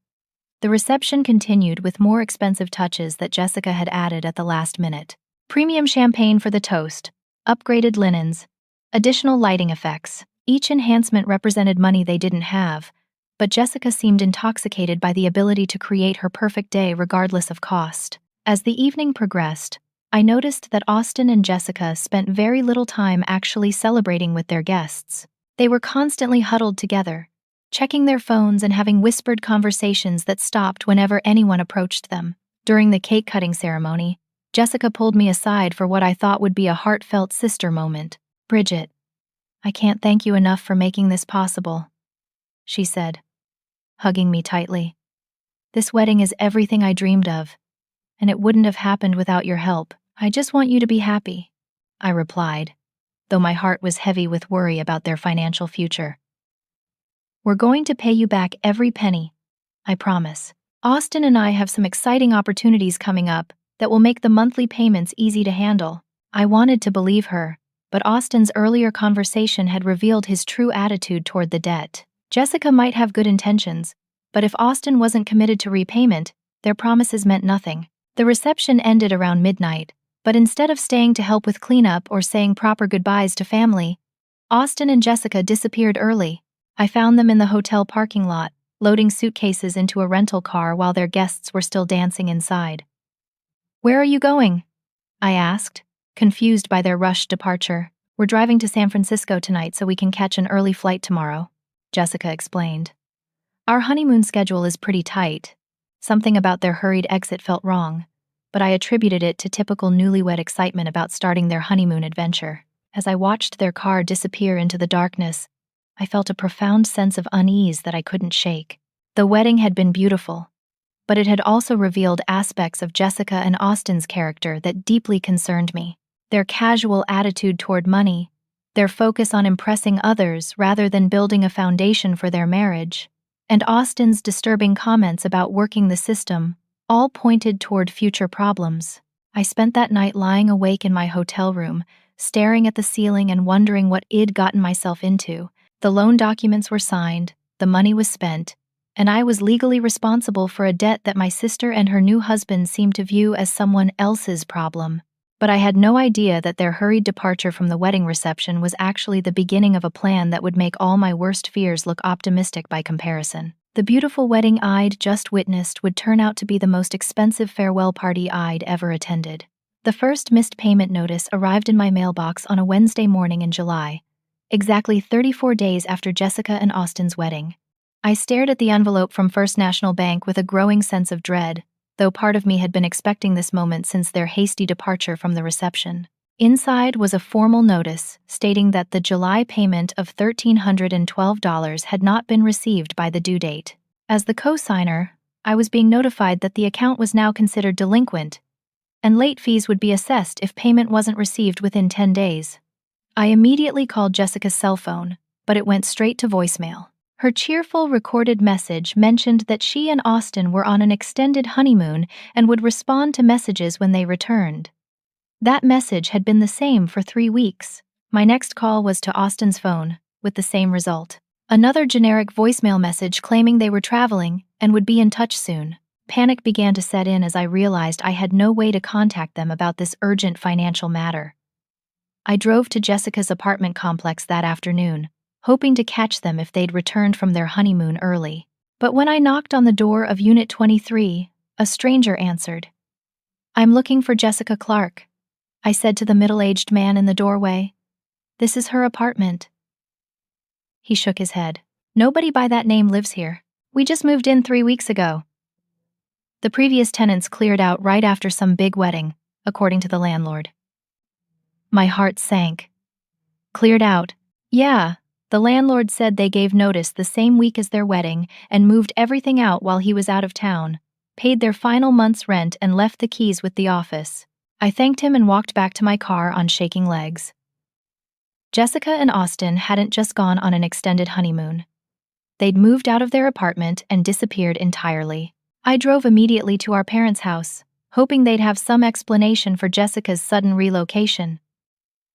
The reception continued with more expensive touches that Jessica had added at the last minute. Premium champagne for the toast, upgraded linens, additional lighting effects. Each enhancement represented money they didn't have, but Jessica seemed intoxicated by the ability to create her perfect day regardless of cost. As the evening progressed, I noticed that Austin and Jessica spent very little time actually celebrating with their guests. They were constantly huddled together, checking their phones and having whispered conversations that stopped whenever anyone approached them. During the cake-cutting ceremony, Jessica pulled me aside for what I thought would be a heartfelt sister moment. "Bridget, I can't thank you enough for making this possible," she said, hugging me tightly. "This wedding is everything I dreamed of, and it wouldn't have happened without your help. I just want you to be happy," I replied, though my heart was heavy with worry about their financial future. "We're going to pay you back every penny, I promise. Austin and I have some exciting opportunities coming up that will make the monthly payments easy to handle." I wanted to believe her, but Austin's earlier conversation had revealed his true attitude toward the debt. Jessica might have good intentions, but if Austin wasn't committed to repayment, their promises meant nothing. The reception ended around midnight, but instead of staying to help with cleanup or saying proper goodbyes to family, Austin and Jessica disappeared early. I found them in the hotel parking lot, loading suitcases into a rental car while their guests were still dancing inside. "Where are you going?" I asked, confused by their rushed departure. "We're driving to San Francisco tonight so we can catch an early flight tomorrow," Jessica explained. "Our honeymoon schedule is pretty tight." Something about their hurried exit felt wrong, but I attributed it to typical newlywed excitement about starting their honeymoon adventure. As I watched their car disappear into the darkness, I felt a profound sense of unease that I couldn't shake. The wedding had been beautiful, but it had also revealed aspects of Jessica and Austin's character that deeply concerned me. Their casual attitude toward money, their focus on impressing others rather than building a foundation for their marriage, and Austin's disturbing comments about working the system all pointed toward future problems. I spent that night lying awake in my hotel room, staring at the ceiling and wondering what I'd gotten myself into. The loan documents were signed, the money was spent, and I was legally responsible for a debt that my sister and her new husband seemed to view as someone else's problem. But I had no idea that their hurried departure from the wedding reception was actually the beginning of a plan that would make all my worst fears look optimistic by comparison. The beautiful wedding I'd just witnessed would turn out to be the most expensive farewell party I'd ever attended. The first missed payment notice arrived in my mailbox on a Wednesday morning in July, exactly 34 days after Jessica and Austin's wedding. I stared at the envelope from First National Bank with a growing sense of dread, though part of me had been expecting this moment since their hasty departure from the reception. Inside was a formal notice stating that the July payment of $1,312 had not been received by the due date. As the co-signer, I was being notified that the account was now considered delinquent, and late fees would be assessed if payment wasn't received within 10 days. I immediately called Jessica's cell phone, but it went straight to voicemail. Her cheerful recorded message mentioned that she and Austin were on an extended honeymoon and would respond to messages when they returned. That message had been the same for 3 weeks. My next call was to Austin's phone, with the same result. Another generic voicemail message claiming they were traveling and would be in touch soon. Panic began to set in as I realized I had no way to contact them about this urgent financial matter. I drove to Jessica's apartment complex that afternoon, hoping to catch them if they'd returned from their honeymoon early. But when I knocked on the door of Unit 23, a stranger answered. "I'm looking for Jessica Clark," I said to the middle-aged man in the doorway. "This is her apartment." He shook his head. "Nobody by that name lives here. We just moved in 3 weeks ago. The previous tenants cleared out right after some big wedding, according to the landlord." My heart sank. Cleared out. Yeah, the landlord said they gave notice the same week as their wedding and moved everything out while he was out of town, paid their final month's rent and left the keys with the office. I thanked him and walked back to my car on shaking legs. Jessica and Austin hadn't just gone on an extended honeymoon. They'd moved out of their apartment and disappeared entirely. I drove immediately to our parents' house, hoping they'd have some explanation for Jessica's sudden relocation.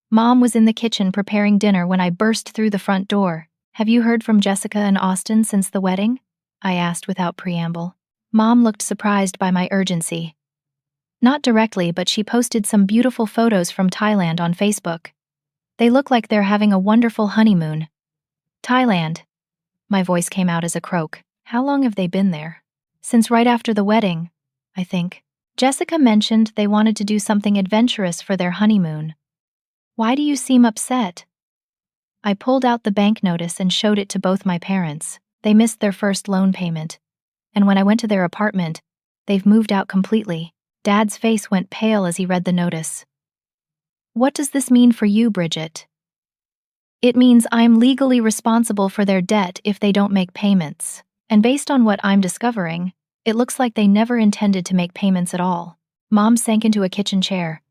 Mom was in the kitchen preparing dinner when I burst through the front door. "Have you heard from Jessica and Austin since the wedding?" I asked without preamble. Mom looked surprised by my urgency. Not directly, but she posted some beautiful photos from Thailand on Facebook. They look like they're having a wonderful honeymoon. Thailand. My voice came out as a croak. How long have they been there? Since right after the wedding, I think. Jessica mentioned they wanted to do something adventurous for their honeymoon. Why do you seem upset? I pulled out the bank notice and showed it to both my parents. They missed their first loan payment. And when I went to their apartment, they've moved out completely. Dad's face went pale as he read the notice. What does this mean for you, Bridget? It means I'm legally responsible for their debt if they don't make payments. And based on what I'm discovering, it looks like they never intended to make payments at all. Mom sank into a kitchen chair.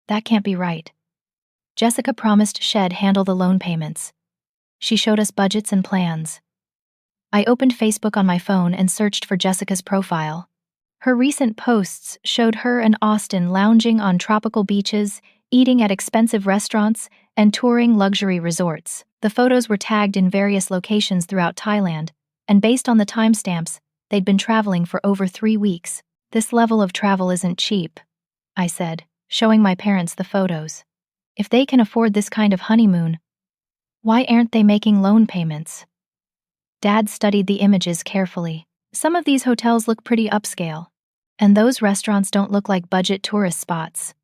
That can't be right. Jessica promised she'd handle the loan payments. She showed us budgets and plans. I opened Facebook on my phone and searched for Jessica's profile. Her recent posts showed her and Austin lounging on tropical beaches, eating at expensive restaurants, and touring luxury resorts. The photos were tagged in various locations throughout Thailand, and based on the timestamps, they'd been traveling for over 3 weeks. This level of travel isn't cheap, I said, showing my parents the photos. If they can afford this kind of honeymoon, why aren't they making loan payments? Dad studied the images carefully. Some of these hotels look pretty upscale, and those restaurants don't look like budget tourist spots.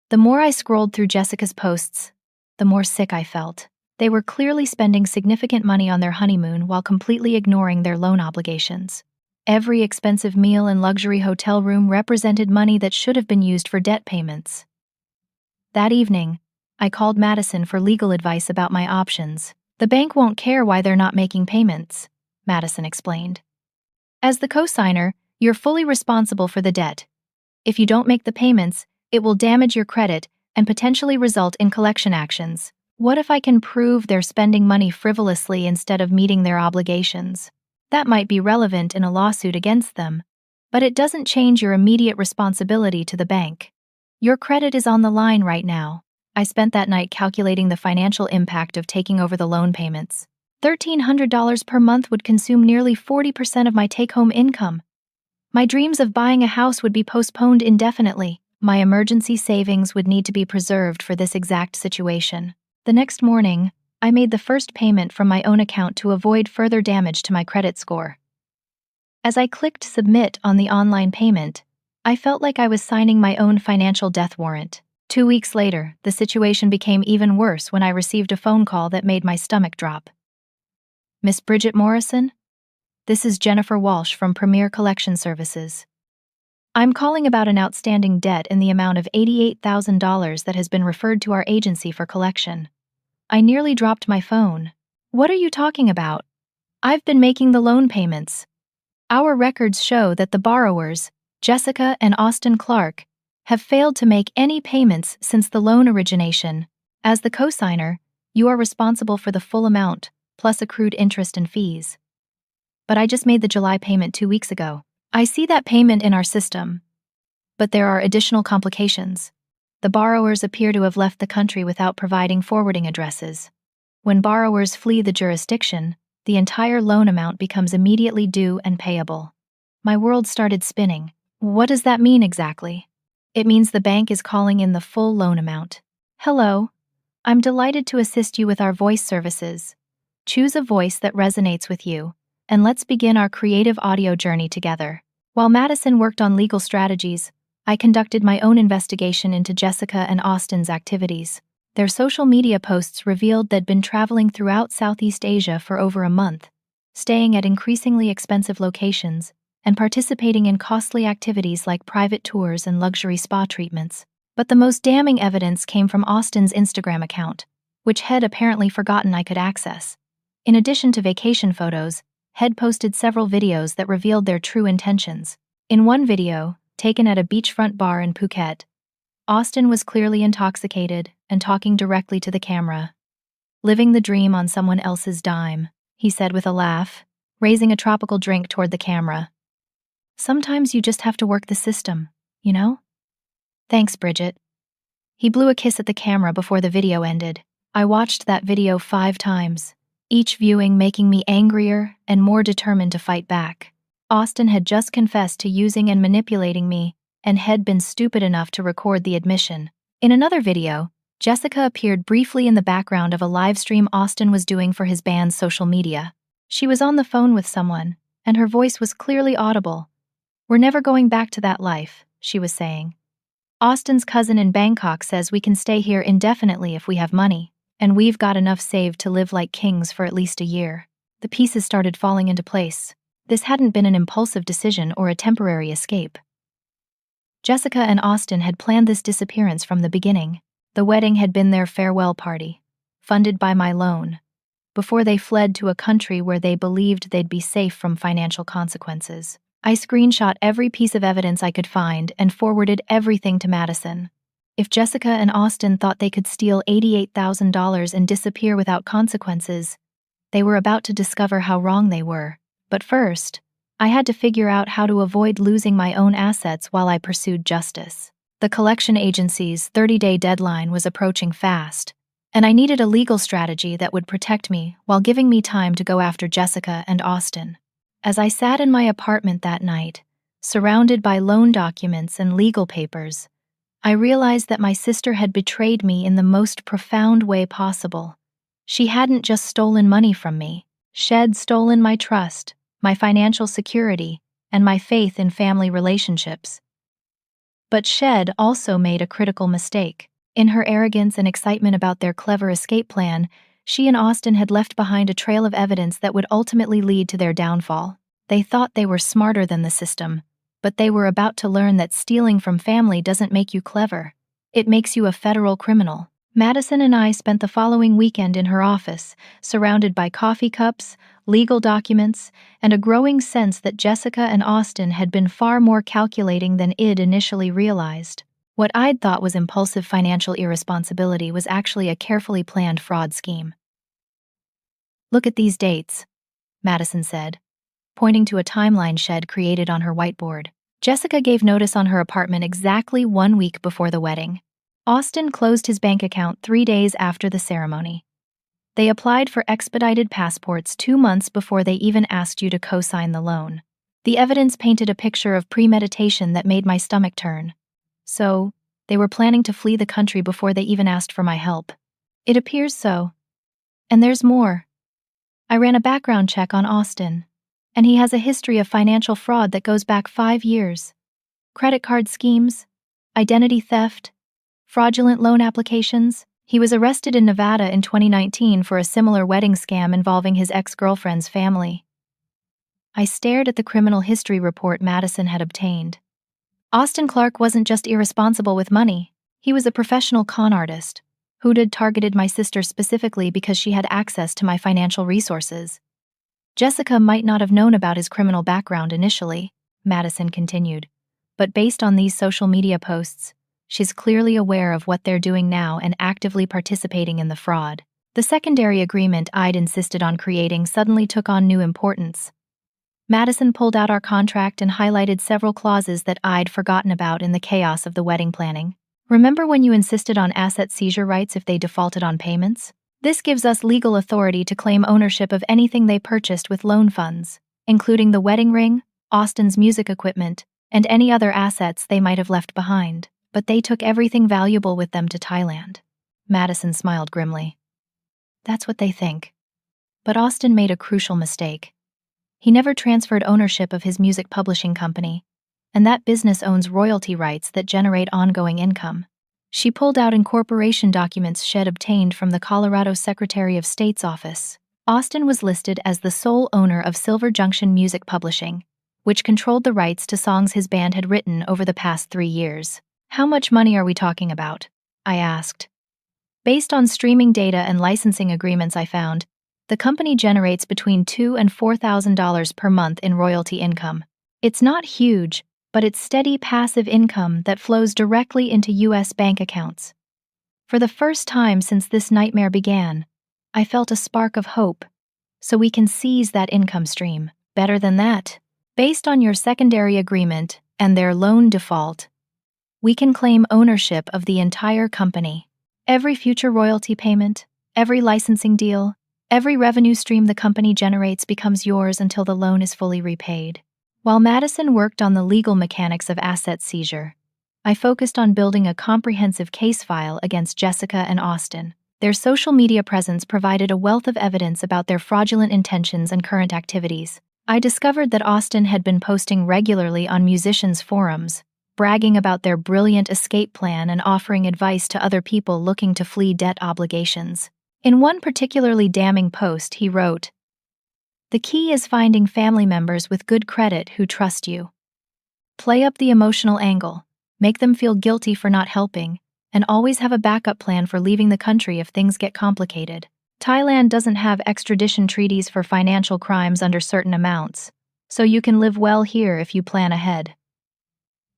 The more I scrolled through Jessica's posts, the more sick I felt. They were clearly spending significant money on their honeymoon while completely ignoring their loan obligations. Every expensive meal and luxury hotel room represented money that should have been used for debt payments. That evening, I called Madison for legal advice about my options. The bank won't care why they're not making payments, Madison explained. As the co-signer, you're fully responsible for the debt. If you don't make the payments, it will damage your credit and potentially result in collection actions. What if I can prove they're spending money frivolously instead of meeting their obligations? That might be relevant in a lawsuit against them, but it doesn't change your immediate responsibility to the bank. Your credit is on the line right now. I spent that night calculating the financial impact of taking over the loan payments. $1,300 per month would consume nearly 40% of my take-home income. My dreams of buying a house would be postponed indefinitely. My emergency savings would need to be preserved for this exact situation. The next morning, I made the first payment from my own account to avoid further damage to my credit score. As I clicked submit on the online payment, I felt like I was signing my own financial death warrant. 2 weeks later, the situation became even worse when I received a phone call that made my stomach drop. Miss Bridget Morrison? This is Jennifer Walsh from Premier Collection Services. I'm calling about an outstanding debt in the amount of $88,000 that has been referred to our agency for collection. I nearly dropped my phone. What are you talking about? I've been making the loan payments. Our records show that the borrowers, Jessica and Austin Clark, have failed to make any payments since the loan origination. As the co-signer, you are responsible for the full amount, plus accrued interest and fees. But I just made the July payment 2 weeks ago. I see that payment in our system. But there are additional complications. The borrowers appear to have left the country without providing forwarding addresses. When borrowers flee the jurisdiction, the entire loan amount becomes immediately due and payable. My world started spinning. What does that mean exactly? It means the bank is calling in the full loan amount. Hello. I'm delighted to assist you with our voice services. Choose a voice that resonates with you, and let's begin our creative audio journey together. While Madison worked on legal strategies, I conducted my own investigation into Jessica and Austin's activities. Their social media posts revealed they'd been traveling throughout Southeast Asia for over a month, staying at increasingly expensive locations, and participating in costly activities like private tours and luxury spa treatments. But the most damning evidence came from Austin's Instagram account. which Head apparently forgotten I could access. In addition to vacation photos, Head posted several videos that revealed their true intentions. In one video, taken at a beachfront bar in Phuket, Austin was clearly intoxicated and talking directly to the camera. "Living the dream on someone else's dime," he said with a laugh, raising a tropical drink toward the camera. "Sometimes you just have to work the system, you know?" "Thanks, Bridget." He blew a kiss at the camera before the video ended. I watched that video 5 times, each viewing making me angrier and more determined to fight back. Austin had just confessed to using and manipulating me, and had been stupid enough to record the admission. In another video, Jessica appeared briefly in the background of a live stream Austin was doing for his band's social media. She was on the phone with someone, and her voice was clearly audible. "We're never going back to that life," she was saying. "Austin's cousin in Bangkok says we can stay here indefinitely if we have money, and we've got enough saved to live like kings for at least a year." The pieces started falling into place. This hadn't been an impulsive decision or a temporary escape. Jessica and Austin had planned this disappearance from the beginning. The wedding had been their farewell party, funded by my loan, before they fled to a country where they believed they'd be safe from financial consequences. I screenshot every piece of evidence I could find and forwarded everything to Madison. If Jessica and Austin thought they could steal $88,000 and disappear without consequences, they were about to discover how wrong they were. But first, I had to figure out how to avoid losing my own assets while I pursued justice. The collection agency's 30-day deadline was approaching fast, and I needed a legal strategy that would protect me while giving me time to go after Jessica and Austin. As I sat in my apartment that night, surrounded by loan documents and legal papers, I realized that my sister had betrayed me in the most profound way possible. She hadn't just stolen money from me. She'd stolen my trust, my financial security, and my faith in family relationships. But Shed also made a critical mistake. In her arrogance and excitement about their clever escape plan, she and Austin had left behind a trail of evidence that would ultimately lead to their downfall. They thought they were smarter than the system, but they were about to learn that stealing from family doesn't make you clever. It makes you a federal criminal. Madison and I spent the following weekend in her office, surrounded by coffee cups, legal documents, and a growing sense that Jessica and Austin had been far more calculating than Id initially realized. What I'd thought was impulsive financial irresponsibility was actually a carefully planned fraud scheme. "Look at these dates," Madison said, pointing to a timeline Shed created on her whiteboard. Jessica gave notice on her apartment exactly 1 week before the wedding. Austin closed his bank account 3 days after the ceremony. They applied for expedited passports 2 months before they even asked you to co-sign the loan. The evidence painted a picture of premeditation that made my stomach turn. So, they were planning to flee the country before they even asked for my help. It appears so. And there's more. I ran a background check on Austin, and he has a history of financial fraud that goes back 5 years. Credit card schemes, identity theft, fraudulent loan applications. He was arrested in Nevada in 2019 for a similar wedding scam involving his ex-girlfriend's family. I stared at the criminal history report Madison had obtained. Austin Clark wasn't just irresponsible with money, he was a professional con artist who'd targeted my sister specifically because she had access to my financial resources. Jessica might not have known about his criminal background initially, Madison continued, but based on these social media posts, she's clearly aware of what they're doing now and actively participating in the fraud. The secondary agreement I'd insisted on creating suddenly took on new importance. Madison pulled out our contract and highlighted several clauses that I'd forgotten about in the chaos of the wedding planning. "Remember when you insisted on asset seizure rights if they defaulted on payments? This gives us legal authority to claim ownership of anything they purchased with loan funds, including the wedding ring, Austin's music equipment, and any other assets they might have left behind. But they took everything valuable with them to Thailand." Madison smiled grimly. "That's what they think. But Austin made a crucial mistake. He never transferred ownership of his music publishing company, and that business owns royalty rights that generate ongoing income." She pulled out incorporation documents Shed obtained from the Colorado Secretary of State's office. Austin was listed as the sole owner of Silver Junction Music Publishing, which controlled the rights to songs his band had written over the past 3 years. "How much money are we talking about?" I asked. Based on streaming data and licensing agreements I found, the company generates between $2,000 and $4,000 per month in royalty income. It's not huge, but it's steady passive income that flows directly into U.S. bank accounts. For the first time since this nightmare began, I felt a spark of hope, so we can seize that income stream. Better than that, based on your secondary agreement and their loan default, we can claim ownership of the entire company. Every future royalty payment, every licensing deal, every revenue stream the company generates becomes yours until the loan is fully repaid. While Madison worked on the legal mechanics of asset seizure, I focused on building a comprehensive case file against Jessica and Austin. Their social media presence provided a wealth of evidence about their fraudulent intentions and current activities. I discovered that Austin had been posting regularly on musicians' forums, bragging about their brilliant escape plan and offering advice to other people looking to flee debt obligations. In one particularly damning post, he wrote, "The key is finding family members with good credit who trust you. Play up the emotional angle, make them feel guilty for not helping, and always have a backup plan for leaving the country if things get complicated. Thailand doesn't have extradition treaties for financial crimes under certain amounts, so you can live well here if you plan ahead."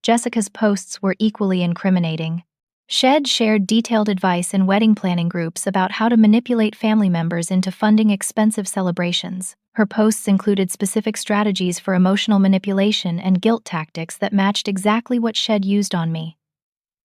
Jessica's posts were equally incriminating. Shed shared detailed advice in wedding planning groups about how to manipulate family members into funding expensive celebrations. Her posts included specific strategies for emotional manipulation and guilt tactics that matched exactly what Shed used on me.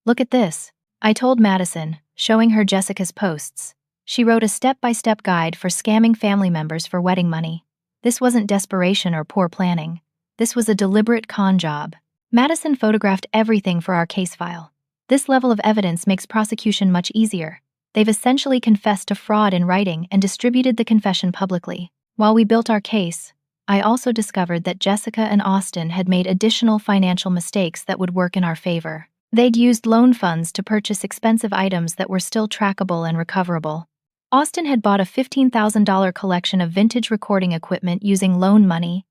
"Look at this," I told Madison, showing her Jessica's posts. She wrote a step-by-step guide for scamming family members for wedding money. This wasn't desperation or poor planning. This was a deliberate con job. Madison photographed everything for our case file. This level of evidence makes prosecution much easier. They've essentially confessed to fraud in writing and distributed the confession publicly. While we built our case, I also discovered that Jessica and Austin had made additional financial mistakes that would work in our favor. They'd used loan funds to purchase expensive items that were still trackable and recoverable. Austin had bought a $15,000 collection of vintage recording equipment using loan money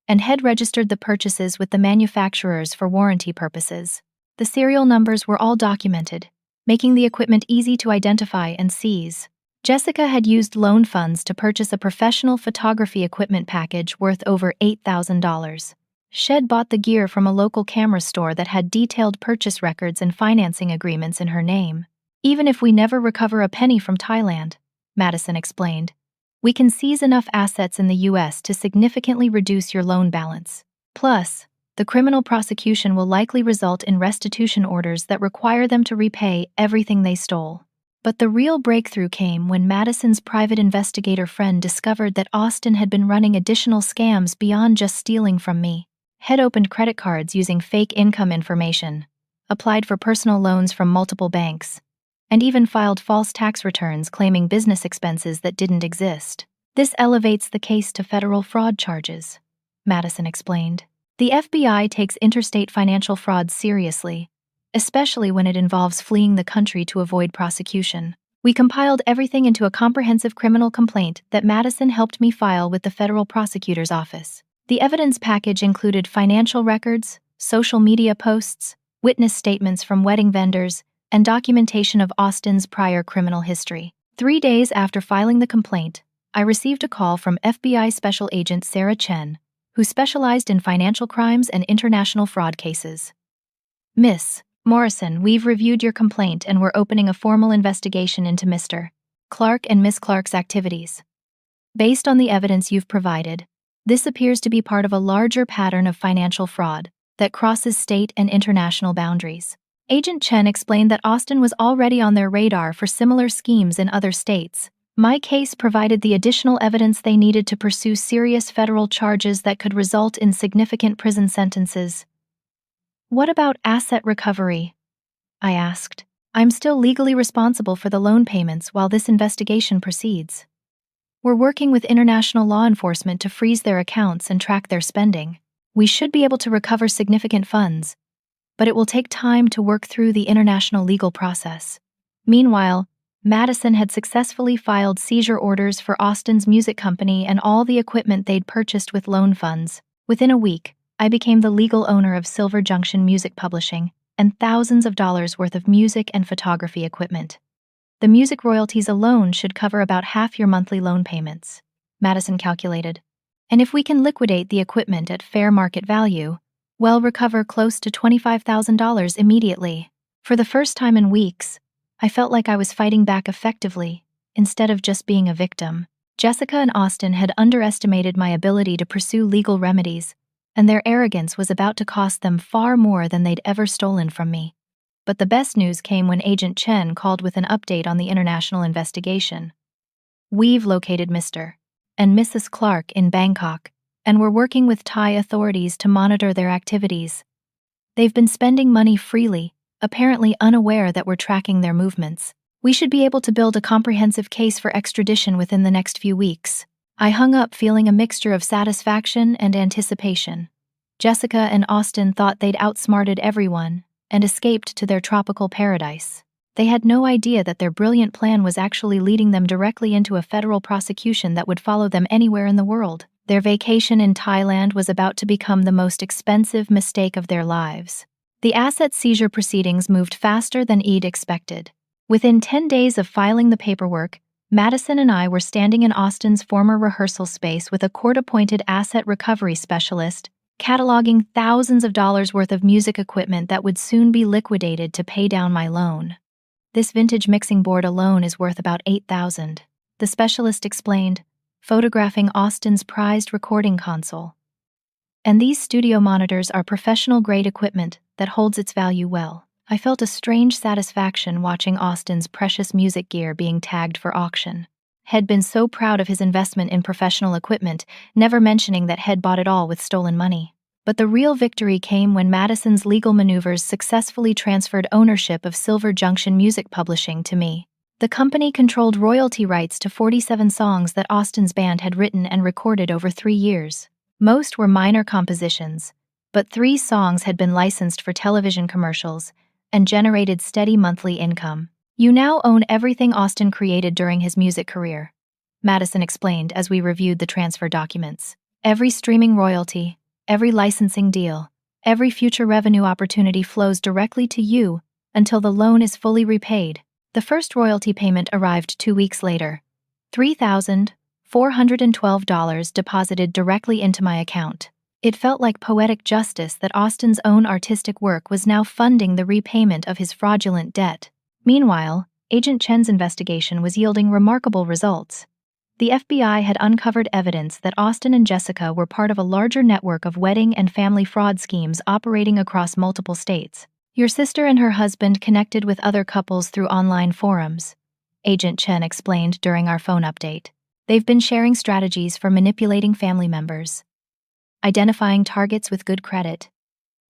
and had registered the purchases with the manufacturers for warranty purposes. The serial numbers were all documented, making the equipment easy to identify and seize. Jessica had used loan funds to purchase a professional photography equipment package worth over $8,000. Shed bought the gear from a local camera store that had detailed purchase records and financing agreements in her name. "Even if we never recover a penny from Thailand," Madison explained, "we can seize enough assets in the U.S. to significantly reduce your loan balance. Plus, the criminal prosecution will likely result in restitution orders that require them to repay everything they stole." But the real breakthrough came when Madison's private investigator friend discovered that Austin had been running additional scams beyond just stealing from me. Had opened credit cards using fake income information, applied for personal loans from multiple banks, and even filed false tax returns claiming business expenses that didn't exist. "This elevates the case to federal fraud charges," Madison explained. "The FBI takes interstate financial fraud seriously, especially when it involves fleeing the country to avoid prosecution." We compiled everything into a comprehensive criminal complaint that Madison helped me file with the federal prosecutor's office. The evidence package included financial records, social media posts, witness statements from wedding vendors, and documentation of Austin's prior criminal history. 3 days after filing the complaint, I received a call from FBI Special Agent Sarah Chen, who specialized in financial crimes and international fraud cases. "Miss Morrison, we've reviewed your complaint and we're opening a formal investigation into Mr. Clark and Miss Clark's activities. Based on the evidence you've provided, this appears to be part of a larger pattern of financial fraud that crosses state and international boundaries." Agent Chen explained that Austin was already on their radar for similar schemes in other states. My case provided the additional evidence they needed to pursue serious federal charges that could result in significant prison sentences. "What about asset recovery?" I asked. "I'm still legally responsible for the loan payments while this investigation proceeds. We're working with international law enforcement to freeze their accounts and track their spending. We should be able to recover significant funds, but it will take time to work through the international legal process." Meanwhile, Madison had successfully filed seizure orders for Austin's music company and all the equipment they'd purchased with loan funds. Within a week, I became the legal owner of Silver Junction Music Publishing and thousands of dollars worth of music and photography equipment. The music royalties alone should cover about half your monthly loan payments, Madison calculated. And if we can liquidate the equipment at fair market value, we'll recover close to $25,000 immediately. For the first time in weeks, I felt like I was fighting back effectively, instead of just being a victim. Jessica and Austin had underestimated my ability to pursue legal remedies, and their arrogance was about to cost them far more than they'd ever stolen from me. But the best news came when Agent Chen called with an update on the international investigation. We've located Mr. and Mrs. Clark in Bangkok, and we're working with Thai authorities to monitor their activities. They've been spending money freely, apparently unaware that we're tracking their movements. We should be able to build a comprehensive case for extradition within the next few weeks. I hung up feeling a mixture of satisfaction and anticipation. Jessica and Austin thought they'd outsmarted everyone and escaped to their tropical paradise. They had no idea that their brilliant plan was actually leading them directly into a federal prosecution that would follow them anywhere in the world. Their vacation in Thailand was about to become the most expensive mistake of their lives. The asset seizure proceedings moved faster than Eid expected. Within 10 days of filing the paperwork, Madison and I were standing in Austin's former rehearsal space with a court-appointed asset recovery specialist, cataloging thousands of dollars worth of music equipment that would soon be liquidated to pay down my loan. This vintage mixing board alone is worth about $8,000, the specialist explained, photographing Austin's prized recording console. And these studio monitors are professional-grade equipment that holds its value well. I felt a strange satisfaction watching Austin's precious music gear being tagged for auction. He'd been so proud of his investment in professional equipment, never mentioning that he'd bought it all with stolen money. But the real victory came when Madison's legal maneuvers successfully transferred ownership of Silver Junction Music Publishing to me. The company controlled royalty rights to 47 songs that Austin's band had written and recorded over 3 years. Most were minor compositions, but 3 songs had been licensed for television commercials and generated steady monthly income. You now own everything Austin created during his music career, Madison explained as we reviewed the transfer documents. Every streaming royalty, every licensing deal, every future revenue opportunity flows directly to you until the loan is fully repaid. The first royalty payment arrived 2 weeks later, $3,412 deposited directly into my account. It felt like poetic justice that Austin's own artistic work was now funding the repayment of his fraudulent debt. Meanwhile, Agent Chen's investigation was yielding remarkable results. The FBI had uncovered evidence that Austin and Jessica were part of a larger network of wedding and family fraud schemes operating across multiple states. Your sister and her husband connected with other couples through online forums, Agent Chen explained during our phone update. They've been sharing strategies for manipulating family members, identifying targets with good credit,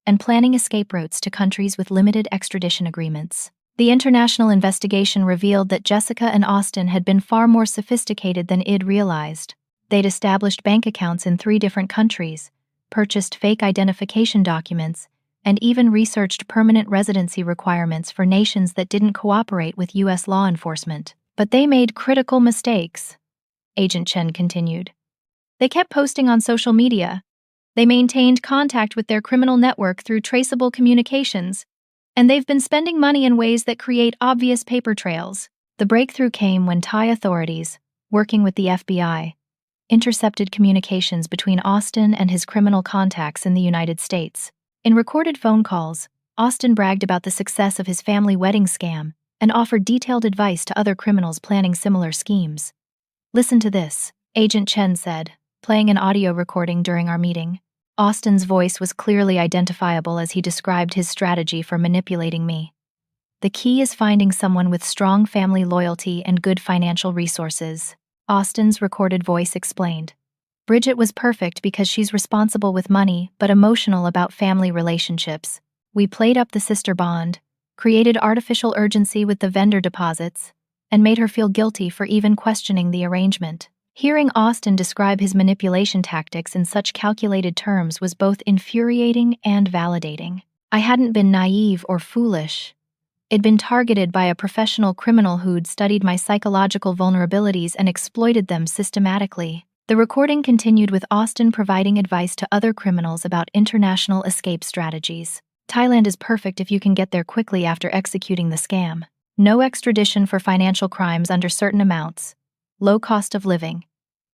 and planning escape routes to countries with limited extradition agreements. The international investigation revealed that Jessica and Austin had been far more sophisticated than Id realized. They'd established bank accounts in 3 different countries, purchased fake identification documents, and even researched permanent residency requirements for nations that didn't cooperate with U.S. law enforcement. But they made critical mistakes, Agent Chen continued. They kept posting on social media. They maintained contact with their criminal network through traceable communications, and they've been spending money in ways that create obvious paper trails. The breakthrough came when Thai authorities, working with the FBI, intercepted communications between Austin and his criminal contacts in the United States. In recorded phone calls, Austin bragged about the success of his family wedding scam and offered detailed advice to other criminals planning similar schemes. Listen to this, Agent Chen said, playing an audio recording during our meeting. Austin's voice was clearly identifiable as he described his strategy for manipulating me. The key is finding someone with strong family loyalty and good financial resources, Austin's recorded voice explained. Bridget was perfect because she's responsible with money but emotional about family relationships. We played up the sister bond, created artificial urgency with the vendor deposits, and made her feel guilty for even questioning the arrangement. Hearing Austin describe his manipulation tactics in such calculated terms was both infuriating and validating. I hadn't been naive or foolish. I'd been targeted by a professional criminal who'd studied my psychological vulnerabilities and exploited them systematically. The recording continued with Austin providing advice to other criminals about international escape strategies. Thailand is perfect if you can get there quickly after executing the scam. No extradition for financial crimes under certain amounts, low cost of living,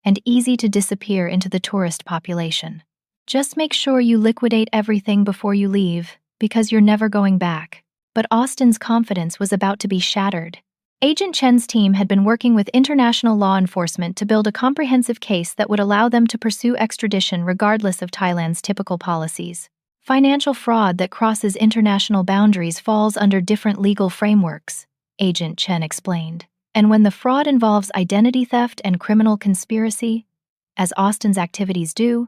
and easy to disappear into the tourist population. Just make sure you liquidate everything before you leave, because you're never going back. But Austin's confidence was about to be shattered. Agent Chen's team had been working with international law enforcement to build a comprehensive case that would allow them to pursue extradition regardless of Thailand's typical policies. Financial fraud that crosses international boundaries falls under different legal frameworks, Agent Chen explained. And when the fraud involves identity theft and criminal conspiracy, as Austin's activities do,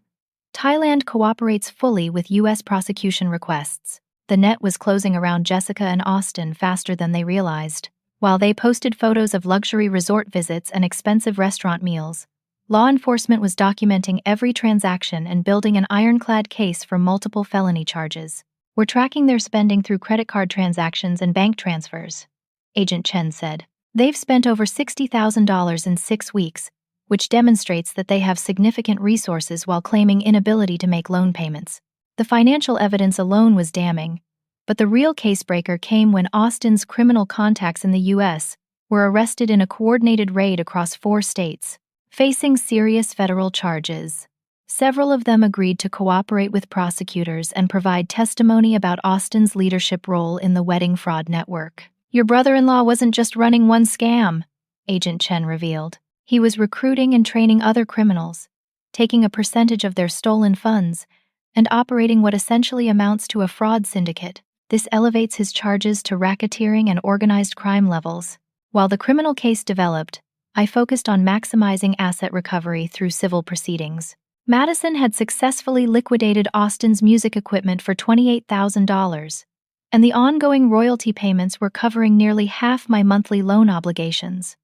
Thailand cooperates fully with U.S. prosecution requests. The net was closing around Jessica and Austin faster than they realized. While they posted photos of luxury resort visits and expensive restaurant meals, law enforcement was documenting every transaction and building an ironclad case for multiple felony charges. We're tracking their spending through credit card transactions and bank transfers, Agent Chen said. They've spent over $60,000 in 6 weeks, which demonstrates that they have significant resources while claiming inability to make loan payments. The financial evidence alone was damning, but the real case-breaker came when Austin's criminal contacts in the U.S. were arrested in a coordinated raid across 4 states, facing serious federal charges. Several of them agreed to cooperate with prosecutors and provide testimony about Austin's leadership role in the wedding fraud network. Your brother-in-law wasn't just running one scam, Agent Chen revealed. He was recruiting and training other criminals, taking a percentage of their stolen funds, and operating what essentially amounts to a fraud syndicate. This elevates his charges to racketeering and organized crime levels. While the criminal case developed, I focused on maximizing asset recovery through civil proceedings. Madison had successfully liquidated Austin's music equipment for $28,000, and the ongoing royalty payments were covering nearly half my monthly loan obligations.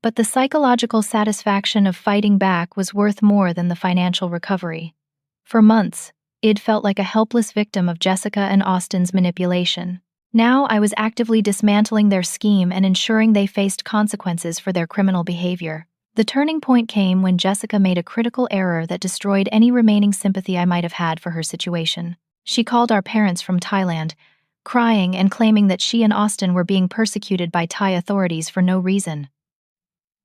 But the psychological satisfaction of fighting back was worth more than the financial recovery. For months, Id felt like a helpless victim of Jessica and Austin's manipulation. Now I was actively dismantling their scheme and ensuring they faced consequences for their criminal behavior. The turning point came when Jessica made a critical error that destroyed any remaining sympathy I might have had for her situation. She called our parents from Thailand, crying and claiming that she and Austin were being persecuted by Thai authorities for no reason.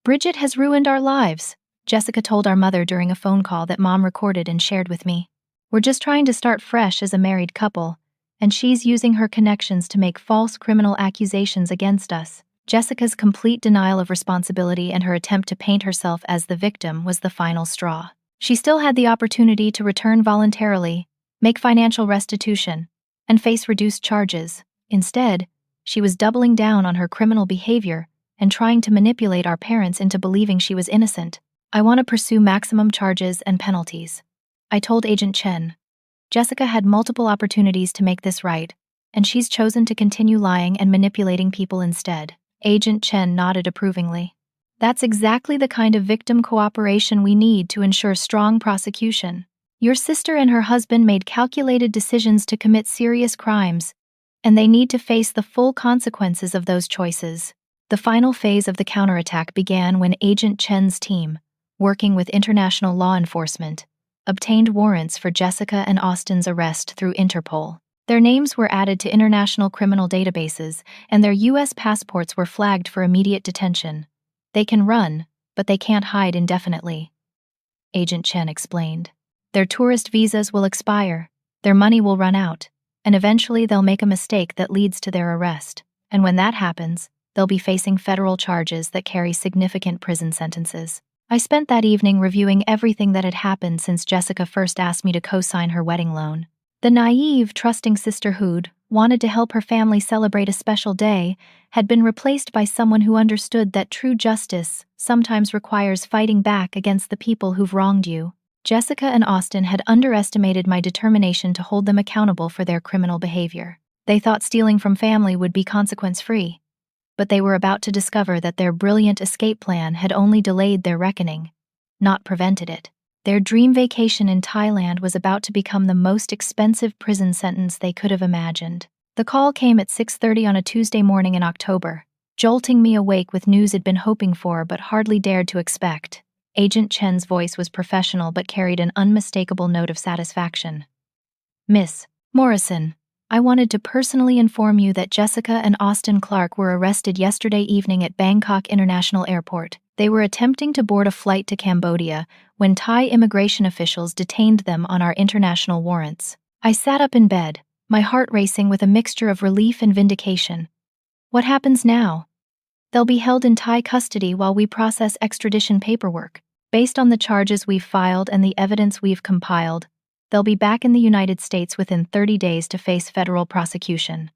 "Bridget has ruined our lives," Jessica told our mother during a phone call that Mom recorded and shared with me. "We're just trying to start fresh as a married couple, and she's using her connections to make false criminal accusations against us." Jessica's complete denial of responsibility and her attempt to paint herself as the victim was the final straw. She still had the opportunity to return voluntarily, make financial restitution, and face reduced charges. Instead, she was doubling down on her criminal behavior and trying to manipulate our parents into believing she was innocent. "I want to pursue maximum charges and penalties," I told Agent Chen. "Jessica had multiple opportunities to make this right, and she's chosen to continue lying and manipulating people instead." Agent Chen nodded approvingly. "That's exactly the kind of victim cooperation we need to ensure strong prosecution. Your sister and her husband made calculated decisions to commit serious crimes, and they need to face the full consequences of those choices." The final phase of the counterattack began when Agent Chen's team, working with international law enforcement, obtained warrants for Jessica and Austin's arrest through Interpol. Their names were added to international criminal databases, and their U.S. passports were flagged for immediate detention. "They can run, but they can't hide indefinitely," Agent Chen explained. "Their tourist visas will expire, their money will run out, and eventually they'll make a mistake that leads to their arrest. And when that happens, they'll be facing federal charges that carry significant prison sentences." I spent that evening reviewing everything that had happened since Jessica first asked me to co-sign her wedding loan. The naive, trusting sister who'd wanted to help her family celebrate a special day had been replaced by someone who understood that true justice sometimes requires fighting back against the people who've wronged you. Jessica and Austin had underestimated my determination to hold them accountable for their criminal behavior. They thought stealing from family would be consequence-free, but they were about to discover that their brilliant escape plan had only delayed their reckoning, not prevented it. Their dream vacation in Thailand was about to become the most expensive prison sentence they could have imagined. The call came at 6:30 on a Tuesday morning in October, jolting me awake with news I'd been hoping for but hardly dared to expect. Agent Chen's voice was professional but carried an unmistakable note of satisfaction. "Miss Morrison, I wanted to personally inform you that Jessica and Austin Clark were arrested yesterday evening at Bangkok International Airport. They were attempting to board a flight to Cambodia when Thai immigration officials detained them on our international warrants. I sat up in bed, my heart racing with a mixture of relief and vindication. What happens now? They'll be held in Thai custody while we process extradition paperwork. Based on the charges we've filed and the evidence we've compiled, they'll be back in the United States within 30 days to face federal prosecution.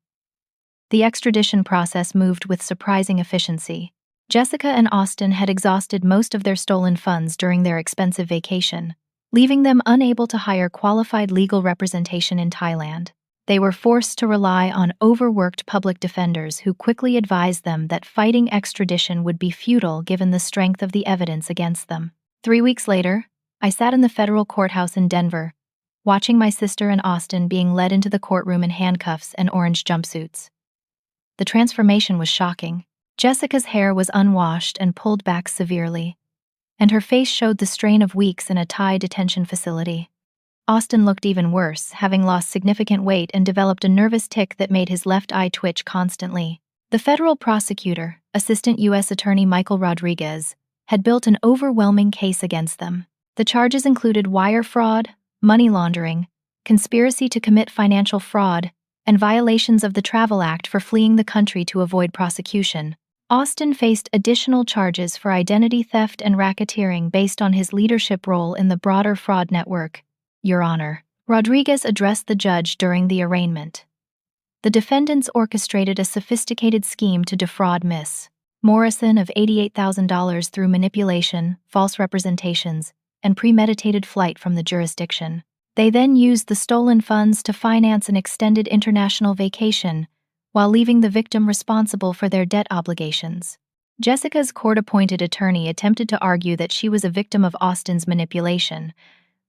The extradition process moved with surprising efficiency. Jessica and Austin had exhausted most of their stolen funds during their expensive vacation, leaving them unable to hire qualified legal representation in Thailand. They were forced to rely on overworked public defenders who quickly advised them that fighting extradition would be futile given the strength of the evidence against them. 3 weeks later, I sat in the federal courthouse in Denver, watching my sister and Austin being led into the courtroom in handcuffs and orange jumpsuits. The transformation was shocking. Jessica's hair was unwashed and pulled back severely, and her face showed the strain of weeks in a Thai detention facility. Austin looked even worse, having lost significant weight and developed a nervous tic that made his left eye twitch constantly. The federal prosecutor, Assistant U.S. Attorney Michael Rodriguez, had built an overwhelming case against them. The charges included wire fraud, money laundering, conspiracy to commit financial fraud, and violations of the Travel Act for fleeing the country to avoid prosecution. Austin faced additional charges for identity theft and racketeering based on his leadership role in the broader fraud network. Your Honor, Rodriguez addressed the judge during the arraignment. The defendants orchestrated a sophisticated scheme to defraud Miss Morrison of $88,000 through manipulation, false representations, and premeditated flight from the jurisdiction. They then used the stolen funds to finance an extended international vacation, while leaving the victim responsible for their debt obligations. Jessica's court-appointed attorney attempted to argue that she was a victim of Austin's manipulation,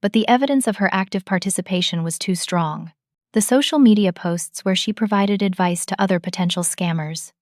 but the evidence of her active participation was too strong. The social media posts where she provided advice to other potential scammers,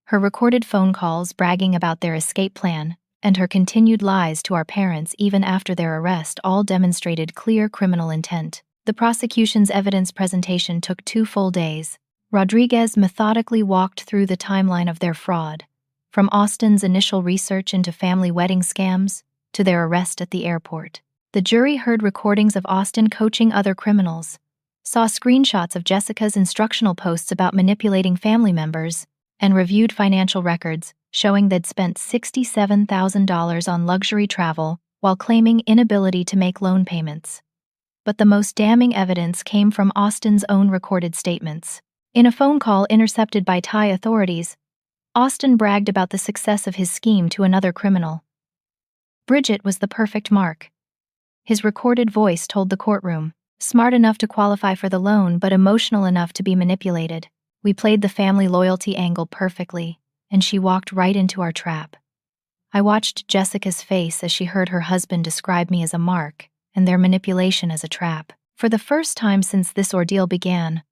her recorded phone calls bragging about their escape plan, and her continued lies to our parents even after their arrest all demonstrated clear criminal intent. The prosecution's evidence presentation took 2 full days. Rodriguez methodically walked through the timeline of their fraud, from Austin's initial research into family wedding scams to their arrest at the airport. The jury heard recordings of Austin coaching other criminals, saw screenshots of Jessica's instructional posts about manipulating family members, and reviewed financial records showing they'd spent $67,000 on luxury travel while claiming inability to make loan payments. But the most damning evidence came from Austin's own recorded statements. In a phone call intercepted by Thai authorities, Austin bragged about the success of his scheme to another criminal. Bridget was the perfect mark. His recorded voice told the courtroom, smart enough to qualify for the loan but emotional enough to be manipulated. We played the family loyalty angle perfectly, and she walked right into our trap. I watched Jessica's face as she heard her husband describe me as a mark and their manipulation as a trap. For the first time since this ordeal began,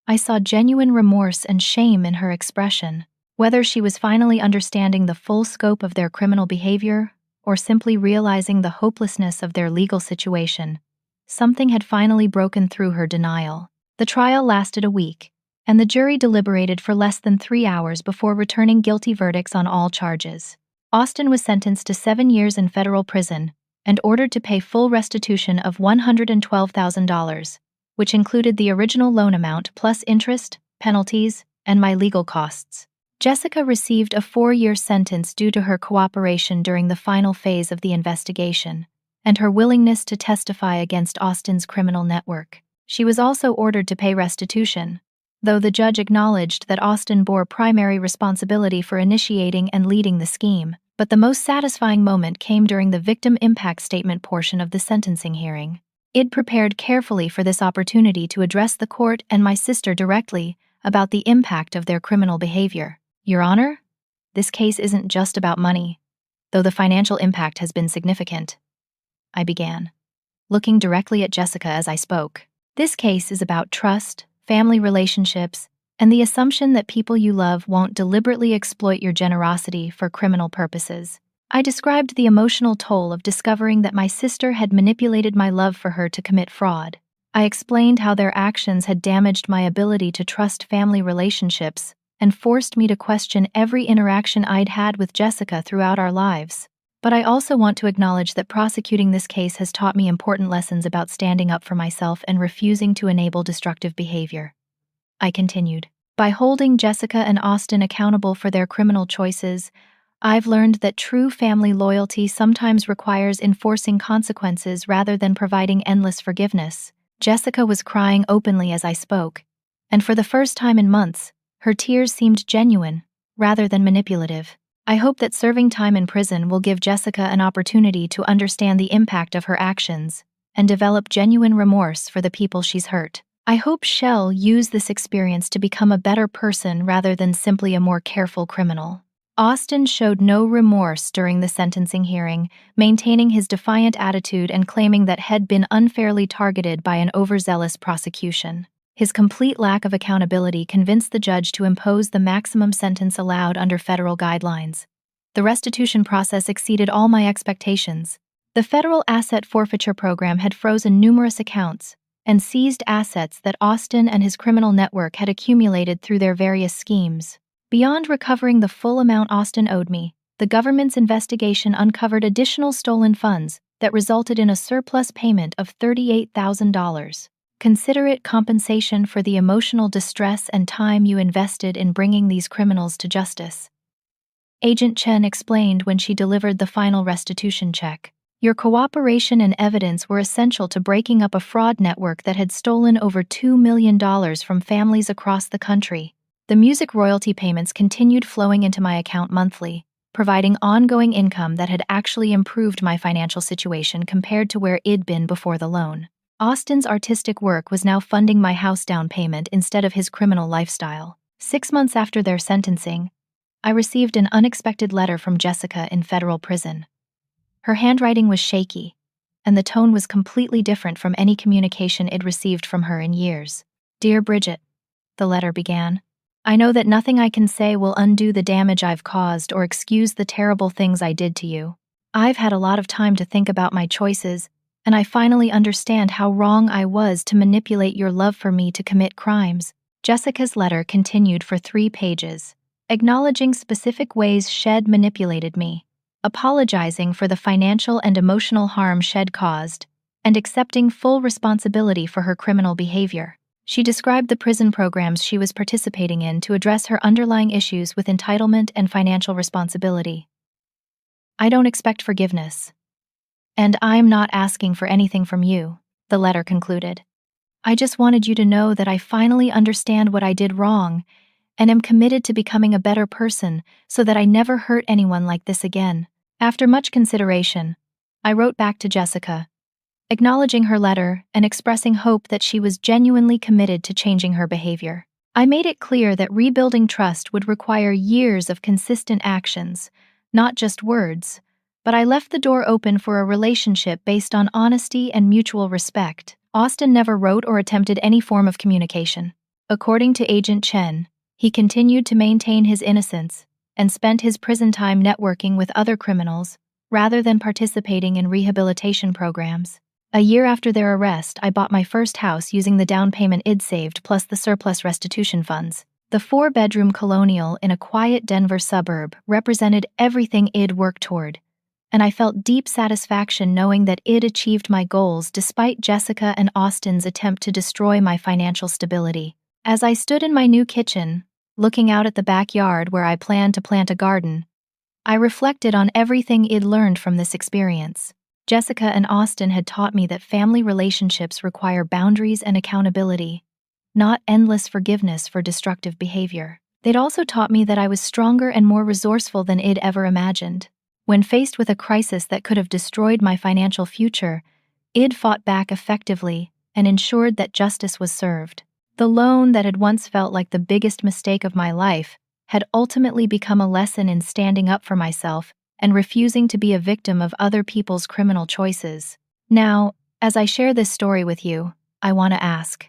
I saw genuine remorse and shame in her expression. Whether she was finally understanding the full scope of their criminal behavior or simply realizing the hopelessness of their legal situation, something had finally broken through her denial. The trial lasted a week, and the jury deliberated for less than 3 hours before returning guilty verdicts on all charges. Austin was sentenced to 7 years in federal prison and ordered to pay full restitution of $112,000, which included the original loan amount plus interest, penalties, and my legal costs. Jessica received a 4-year sentence due to her cooperation during the final phase of the investigation and her willingness to testify against Austin's criminal network. She was also ordered to pay restitution, though the judge acknowledged that Austin bore primary responsibility for initiating and leading the scheme. But the most satisfying moment came during the victim impact statement portion of the sentencing hearing. I'd prepared carefully for this opportunity to address the court and my sister directly about the impact of their criminal behavior. Your Honor, this case isn't just about money, though the financial impact has been significant. I began, looking directly at Jessica as I spoke. This case is about trust, family relationships, and the assumption that people you love won't deliberately exploit your generosity for criminal purposes. I described the emotional toll of discovering that my sister had manipulated my love for her to commit fraud. I explained how their actions had damaged my ability to trust family relationships and forced me to question every interaction I'd had with Jessica throughout our lives. But I also want to acknowledge that prosecuting this case has taught me important lessons about standing up for myself and refusing to enable destructive behavior. I continued. By holding Jessica and Austin accountable for their criminal choices, I've learned that true family loyalty sometimes requires enforcing consequences rather than providing endless forgiveness. Jessica was crying openly as I spoke, and for the first time in months, her tears seemed genuine, rather than manipulative. I hope that serving time in prison will give Jessica an opportunity to understand the impact of her actions and develop genuine remorse for the people she's hurt. I hope she'll use this experience to become a better person rather than simply a more careful criminal. Austin showed no remorse during the sentencing hearing, maintaining his defiant attitude and claiming that he'd been unfairly targeted by an overzealous prosecution. His complete lack of accountability convinced the judge to impose the maximum sentence allowed under federal guidelines. The restitution process exceeded all my expectations. The federal asset forfeiture program had frozen numerous accounts and seized assets that Austin and his criminal network had accumulated through their various schemes. Beyond recovering the full amount Austin owed me, the government's investigation uncovered additional stolen funds that resulted in a surplus payment of $38,000. Consider it compensation for the emotional distress and time you invested in bringing these criminals to justice. Agent Chen explained when she delivered the final restitution check. Your cooperation and evidence were essential to breaking up a fraud network that had stolen over $2 million from families across the country. The music royalty payments continued flowing into my account monthly, providing ongoing income that had actually improved my financial situation compared to where it'd been before the loan. Austin's artistic work was now funding my house down payment instead of his criminal lifestyle. 6 months after their sentencing, I received an unexpected letter from Jessica in federal prison. Her handwriting was shaky, and the tone was completely different from any communication I'd received from her in years. Dear Bridget, the letter began. I know that nothing I can say will undo the damage I've caused or excuse the terrible things I did to you. I've had a lot of time to think about my choices, and I finally understand how wrong I was to manipulate your love for me to commit crimes. Jessica's letter continued for 3 pages, acknowledging specific ways Shed manipulated me, apologizing for the financial and emotional harm Shed caused, and accepting full responsibility for her criminal behavior. She described the prison programs she was participating in to address her underlying issues with entitlement and financial responsibility. I don't expect forgiveness. And I'm not asking for anything from you, the letter concluded. I just wanted you to know that I finally understand what I did wrong and am committed to becoming a better person so that I never hurt anyone like this again. After much consideration, I wrote back to Jessica, acknowledging her letter and expressing hope that she was genuinely committed to changing her behavior. I made it clear that rebuilding trust would require years of consistent actions, not just words, but I left the door open for a relationship based on honesty and mutual respect. Austin never wrote or attempted any form of communication. According to Agent Chen, he continued to maintain his innocence and spent his prison time networking with other criminals rather than participating in rehabilitation programs. A year after their arrest, I bought my first house using the down payment I'd saved plus the surplus restitution funds. The 4-bedroom colonial in a quiet Denver suburb represented everything I'd worked toward, and I felt deep satisfaction knowing that I'd achieved my goals despite Jessica and Austin's attempt to destroy my financial stability. As I stood in my new kitchen, looking out at the backyard where I planned to plant a garden, I reflected on everything I'd learned from this experience. Jessica and Austin had taught me that family relationships require boundaries and accountability, not endless forgiveness for destructive behavior. They'd also taught me that I was stronger and more resourceful than I'd ever imagined. When faced with a crisis that could have destroyed my financial future, I'd fought back effectively and ensured that justice was served. The loan that had once felt like the biggest mistake of my life had ultimately become a lesson in standing up for myself and refusing to be a victim of other people's criminal choices. Now, as I share this story with you, I want to ask,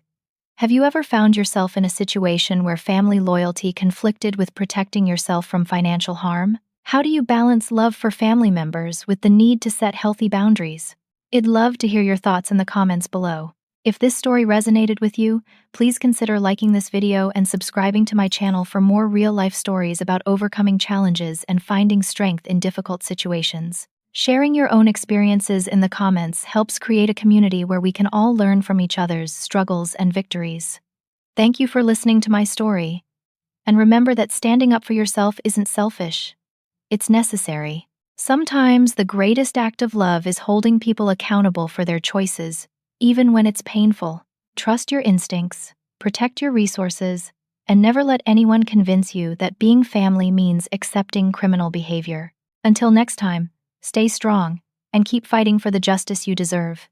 have you ever found yourself in a situation where family loyalty conflicted with protecting yourself from financial harm? How do you balance love for family members with the need to set healthy boundaries? I'd love to hear your thoughts in the comments below. If this story resonated with you, please consider liking this video and subscribing to my channel for more real-life stories about overcoming challenges and finding strength in difficult situations. Sharing your own experiences in the comments helps create a community where we can all learn from each other's struggles and victories. Thank you for listening to my story. And remember that standing up for yourself isn't selfish. It's necessary. Sometimes the greatest act of love is holding people accountable for their choices, even when it's painful. Trust your instincts, protect your resources, and never let anyone convince you that being family means accepting criminal behavior. Until next time, stay strong and keep fighting for the justice you deserve.